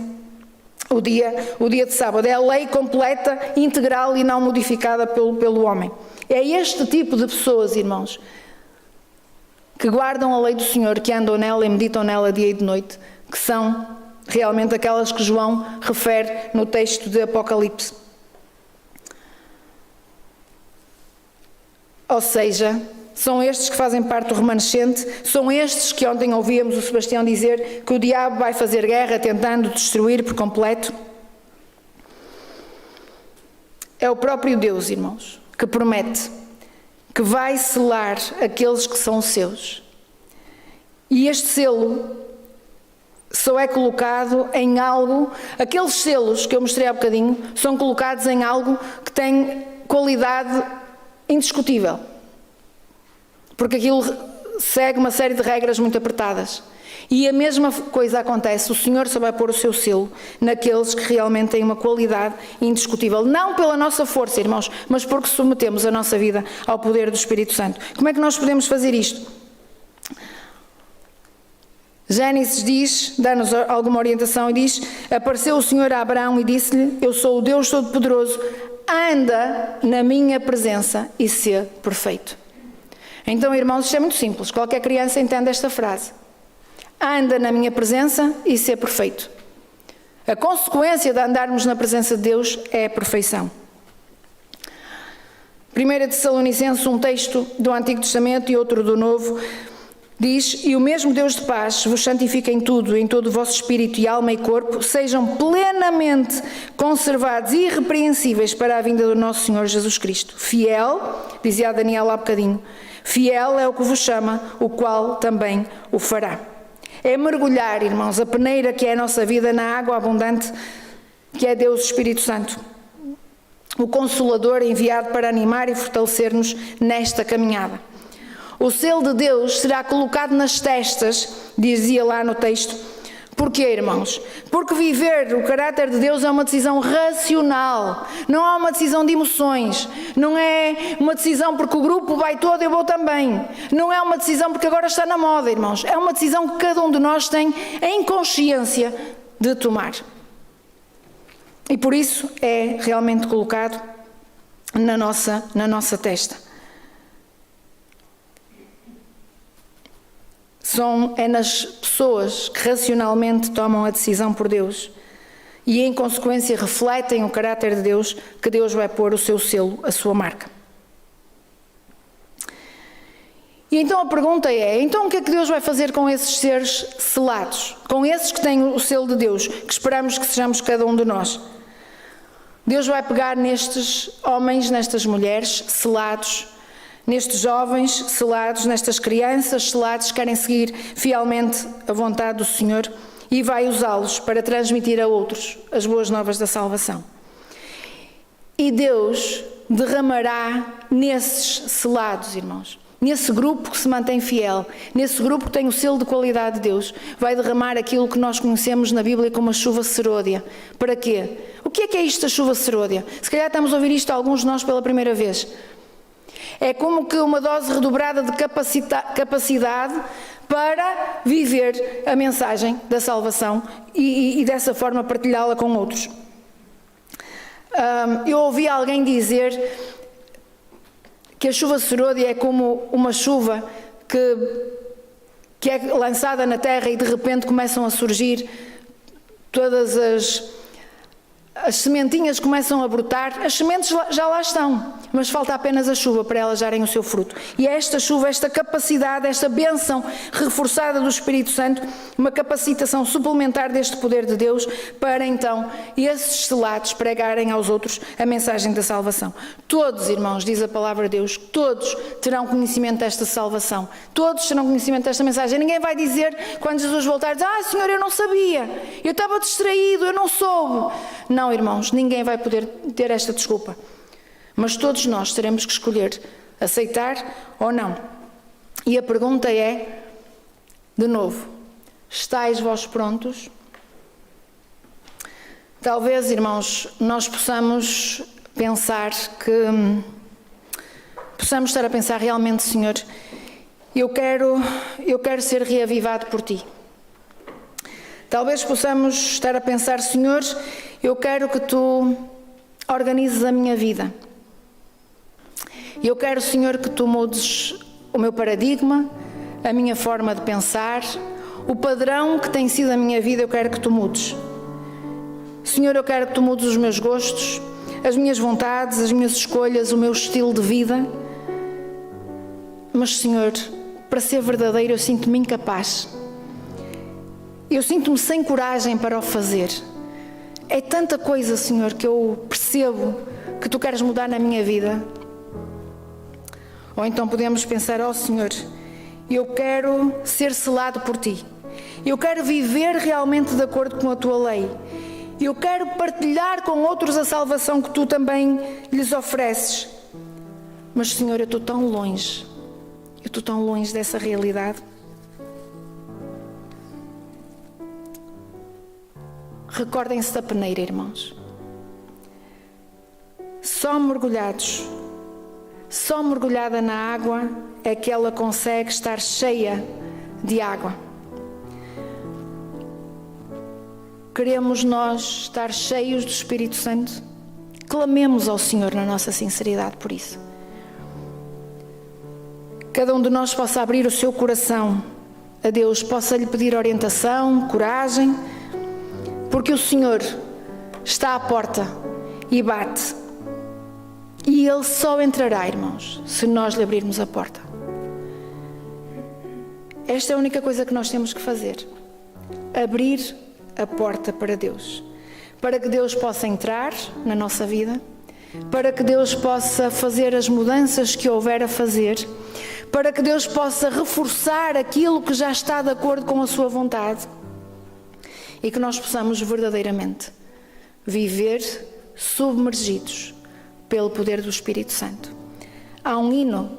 S4: o dia de sábado. É a lei completa, integral e não modificada pelo homem. É este tipo de pessoas, irmãos, que guardam a lei do Senhor, que andam nela e meditam nela dia e de noite, que são realmente aquelas que João refere no texto de Apocalipse. Ou seja, são estes que fazem parte do remanescente, são estes que ontem ouvíamos o Sebastião dizer que o diabo vai fazer guerra tentando destruir por completo. É o próprio Deus, irmãos, que promete que vai selar aqueles que são seus. E este selo só é colocado em algo, aqueles selos que eu mostrei há bocadinho, são colocados em algo que tem qualidade indiscutível. Porque aquilo segue uma série de regras muito apertadas. E a mesma coisa acontece, o Senhor só vai pôr o seu selo naqueles que realmente têm uma qualidade indiscutível. Não pela nossa força, irmãos, mas porque submetemos a nossa vida ao poder do Espírito Santo. Como é que nós podemos fazer isto? Gênesis diz, dá-nos alguma orientação e diz: apareceu o Senhor a Abraão e disse-lhe, eu sou o Deus Todo-Poderoso, anda na minha presença e sê perfeito. Então, irmãos, isto é muito simples. Qualquer criança entende esta frase. Anda na minha presença e sê perfeito. A consequência de andarmos na presença de Deus é a perfeição. 1 Tessalonicenses, um texto do Antigo Testamento e outro do Novo, diz: e o mesmo Deus de paz vos santifica em tudo, em todo o vosso espírito e alma e corpo, sejam plenamente conservados e irrepreensíveis para a vinda do nosso Senhor Jesus Cristo. Fiel, dizia a Daniel há bocadinho, fiel é o que vos chama, o qual também o fará. É mergulhar, irmãos, a peneira que é a nossa vida na água abundante, que é Deus, o Espírito Santo. O Consolador enviado para animar e fortalecer-nos nesta caminhada. O selo de Deus será colocado nas testas, dizia lá no texto. Porquê, irmãos? Porque viver o caráter de Deus é uma decisão racional, não é uma decisão de emoções, não é uma decisão porque o grupo vai todo, eu vou também, não é uma decisão porque agora está na moda, irmãos, é uma decisão que cada um de nós tem em consciência de tomar. E por isso é realmente colocado na nossa testa. É nas pessoas que racionalmente tomam a decisão por Deus e, em consequência, refletem o caráter de Deus, que Deus vai pôr o seu selo, a sua marca. E então a pergunta é, então o que é que Deus vai fazer com esses seres selados? Com esses que têm o selo de Deus, que esperamos que sejamos cada um de nós? Deus vai pegar nestes homens, nestas mulheres selados, nestes jovens selados, nestas crianças selados que querem seguir fielmente a vontade do Senhor e vai usá-los para transmitir a outros as boas novas da salvação. E Deus derramará nesses selados, irmãos, nesse grupo que se mantém fiel, nesse grupo que tem o selo de qualidade de Deus, vai derramar aquilo que nós conhecemos na Bíblia como a chuva seródia. Para quê? O que é isto, a chuva seródia? Se calhar estamos a ouvir isto alguns de nós pela primeira vez. É como que uma dose redobrada de capacidade para viver a mensagem da salvação e dessa forma partilhá-la com outros. Eu ouvi alguém dizer que a chuva serôdia é como uma chuva que é lançada na terra e de repente começam a surgir todas as sementinhas começam a brotar, as sementes já lá estão, mas falta apenas a chuva para elas darem o seu fruto. E é esta chuva, esta capacidade, esta bênção reforçada do Espírito Santo, uma capacitação suplementar deste poder de Deus para então esses selados pregarem aos outros a mensagem da salvação. Todos, irmãos, diz a palavra de Deus, todos terão conhecimento desta salvação, todos terão conhecimento desta mensagem. Ninguém vai dizer, quando Jesus voltar, dizer, Senhor, eu não sabia, eu estava distraído, eu não soube. Não, irmãos, ninguém vai poder ter esta desculpa. Mas todos nós teremos que escolher aceitar ou não. E a pergunta é, de novo, estáis vós prontos? Talvez, irmãos, nós possamos pensar possamos estar a pensar realmente, Senhor, eu quero ser reavivado por Ti. Talvez possamos estar a pensar, Senhor, eu quero que Tu organizes a minha vida. Eu quero, Senhor, que Tu mudes o meu paradigma, a minha forma de pensar, o padrão que tem sido a minha vida, eu quero que Tu mudes. Senhor, eu quero que Tu mudes os meus gostos, as minhas vontades, as minhas escolhas, o meu estilo de vida. Mas, Senhor, para ser verdadeiro, eu sinto-me incapaz. Eu sinto-me sem coragem para o fazer. É tanta coisa, Senhor, que eu percebo que Tu queres mudar na minha vida. Ou então podemos pensar, Senhor, eu quero ser selado por Ti. Eu quero viver realmente de acordo com a Tua lei. Eu quero partilhar com outros a salvação que Tu também lhes ofereces. Mas, Senhor, eu estou tão longe. Eu estou tão longe dessa realidade. Recordem-se da peneira, irmãos. Só mergulhada na água é que ela consegue estar cheia de água. Queremos nós estar cheios do Espírito Santo? Clamemos ao Senhor na nossa sinceridade por isso. Cada um de nós possa abrir o seu coração a Deus, possa lhe pedir orientação, coragem, porque o Senhor está à porta e bate. E Ele só entrará, irmãos, se nós lhe abrirmos a porta. Esta é a única coisa que nós temos que fazer. Abrir a porta para Deus. Para que Deus possa entrar na nossa vida. Para que Deus possa fazer as mudanças que houver a fazer. Para que Deus possa reforçar aquilo que já está de acordo com a sua vontade. E que nós possamos verdadeiramente viver submergidos pelo poder do Espírito Santo. Há um hino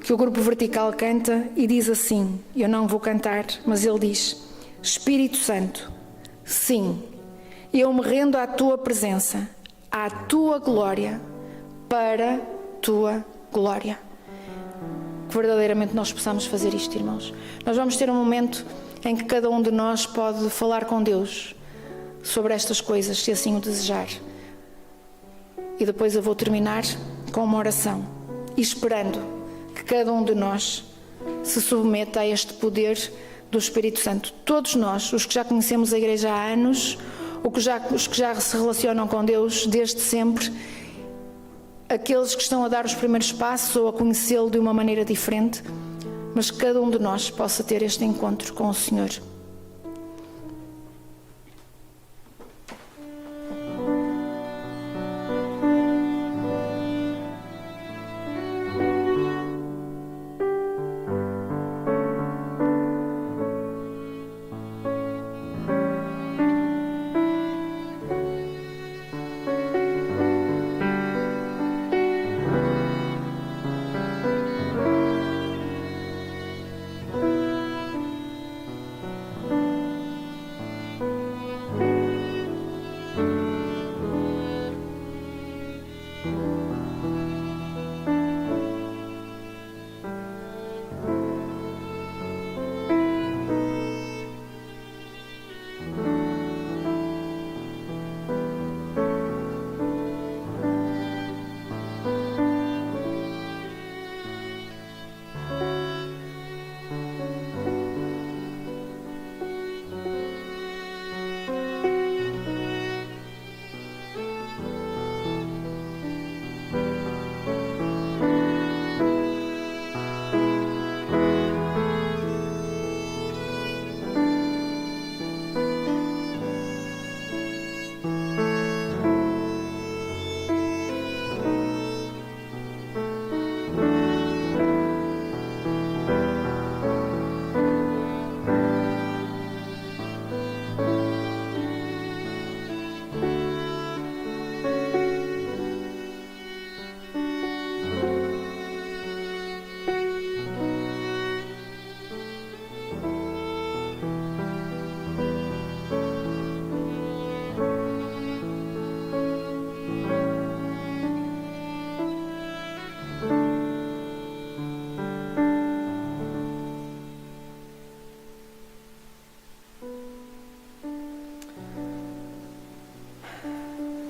S4: que o Grupo Vertical canta e diz assim, eu não vou cantar, mas ele diz, Espírito Santo, sim, eu me rendo à Tua presença, à Tua glória, para Tua glória. Que verdadeiramente nós possamos fazer isto, irmãos. Nós vamos ter um momento em que cada um de nós pode falar com Deus sobre estas coisas, se assim o desejar. E depois eu vou terminar com uma oração, e esperando que cada um de nós se submeta a este poder do Espírito Santo. Todos nós, os que já conhecemos a Igreja há anos, os que já se relacionam com Deus desde sempre, aqueles que estão a dar os primeiros passos ou a conhecê-lo de uma maneira diferente, mas que cada um de nós possa ter este encontro com o Senhor.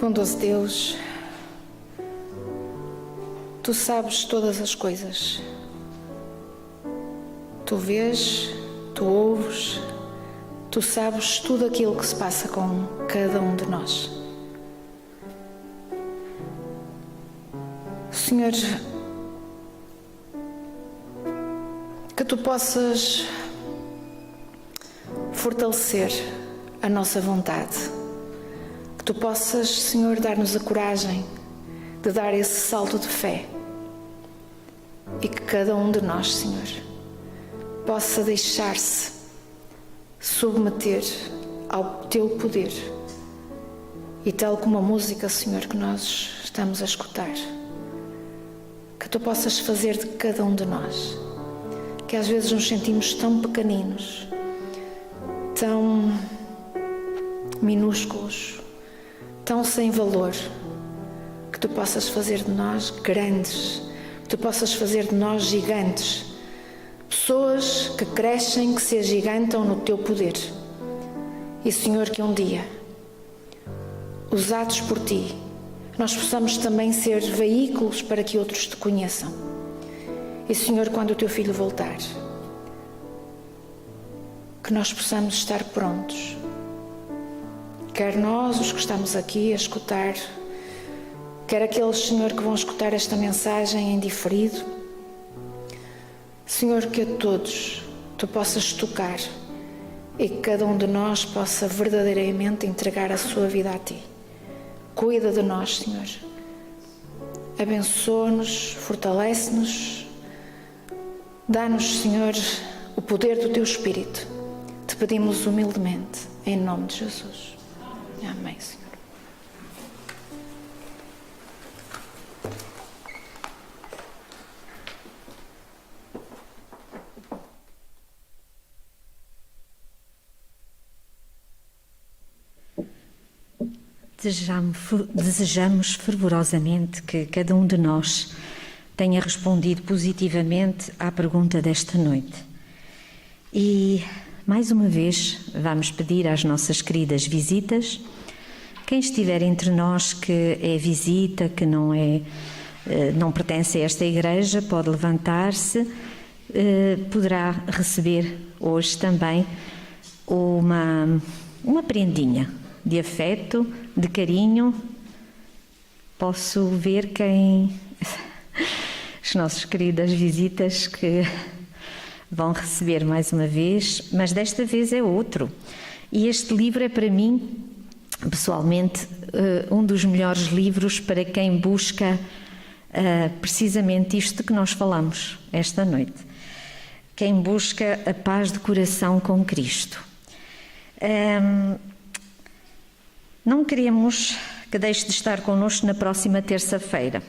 S4: Bondoso Deus, Tu sabes todas as coisas. Tu vês, Tu ouves, Tu sabes tudo aquilo que se passa com cada um de nós. Senhor, que Tu possas fortalecer a nossa vontade, que Tu possas, Senhor, dar-nos a coragem de dar esse salto de fé e que cada um de nós, Senhor, possa deixar-se submeter ao Teu poder e tal como a música, Senhor, que nós estamos a escutar, que Tu possas fazer de cada um de nós, que às vezes nos sentimos tão pequeninos, tão minúsculos, tão sem valor, que Tu possas fazer de nós grandes, que Tu possas fazer de nós gigantes, pessoas que crescem, que se agigantam no Teu poder. E, Senhor, que um dia, usados por Ti, nós possamos também ser veículos para que outros Te conheçam. E, Senhor, quando o Teu Filho voltar, que nós possamos estar prontos, quer nós, os que estamos aqui a escutar, quer aqueles, Senhor, que vão escutar esta mensagem em diferido. Senhor, que a todos Tu possas tocar e que cada um de nós possa verdadeiramente entregar a sua vida a Ti. Cuida de nós, Senhor. Abençoa-nos, fortalece-nos. Dá-nos, Senhor, o poder do Teu Espírito. Te pedimos humildemente, em nome de Jesus. Amém, Senhor.
S3: Desejamos fervorosamente que cada um de nós tenha respondido positivamente à pergunta desta noite. E, mais uma vez, vamos pedir às nossas queridas visitas, quem estiver entre nós que é visita, que não pertence a esta igreja, pode levantar-se, poderá receber hoje também uma prendinha de afeto, de carinho. Posso ver as nossas queridas visitas que vão receber mais uma vez, mas desta vez é outro. E este livro é para mim, pessoalmente, um dos melhores livros para quem busca precisamente isto que nós falamos esta noite. Quem busca a paz de coração com Cristo. Não queremos que deixe de estar connosco na próxima terça-feira.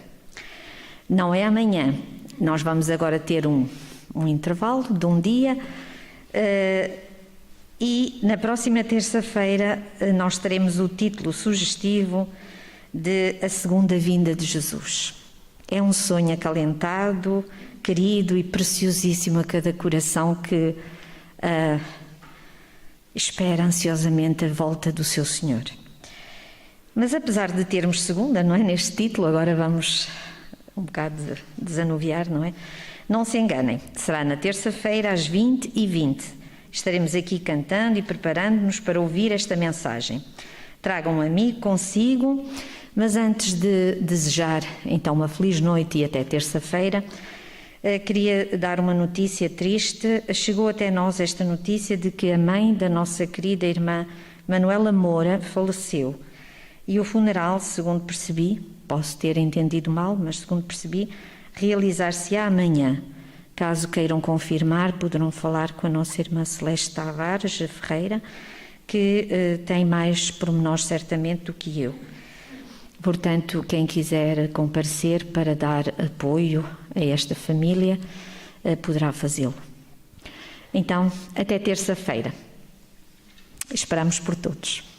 S3: Não é amanhã. Nós vamos agora ter um intervalo de um dia e na próxima terça-feira nós teremos o título sugestivo de A Segunda Vinda de Jesus. É um sonho acalentado, querido e preciosíssimo a cada coração que espera ansiosamente a volta do seu Senhor. Mas apesar de termos segunda, não é? Neste título, agora vamos um bocado desanuviar, não é? Não se enganem, será na terça-feira às 20h20. Estaremos aqui cantando e preparando-nos para ouvir esta mensagem. Tragam um amigo consigo, mas antes de desejar então uma feliz noite e até terça-feira, queria dar uma notícia triste. Chegou até nós esta notícia de que a mãe da nossa querida irmã Manuela Moura faleceu. E o funeral, segundo percebi, posso ter entendido mal, mas segundo percebi, realizar-se-á amanhã. Caso queiram confirmar, poderão falar com a nossa irmã Celeste Tavares Ferreira, que tem mais pormenores certamente do que eu. Portanto, quem quiser comparecer para dar apoio a esta família, poderá fazê-lo. Então, até terça-feira. Esperamos por todos.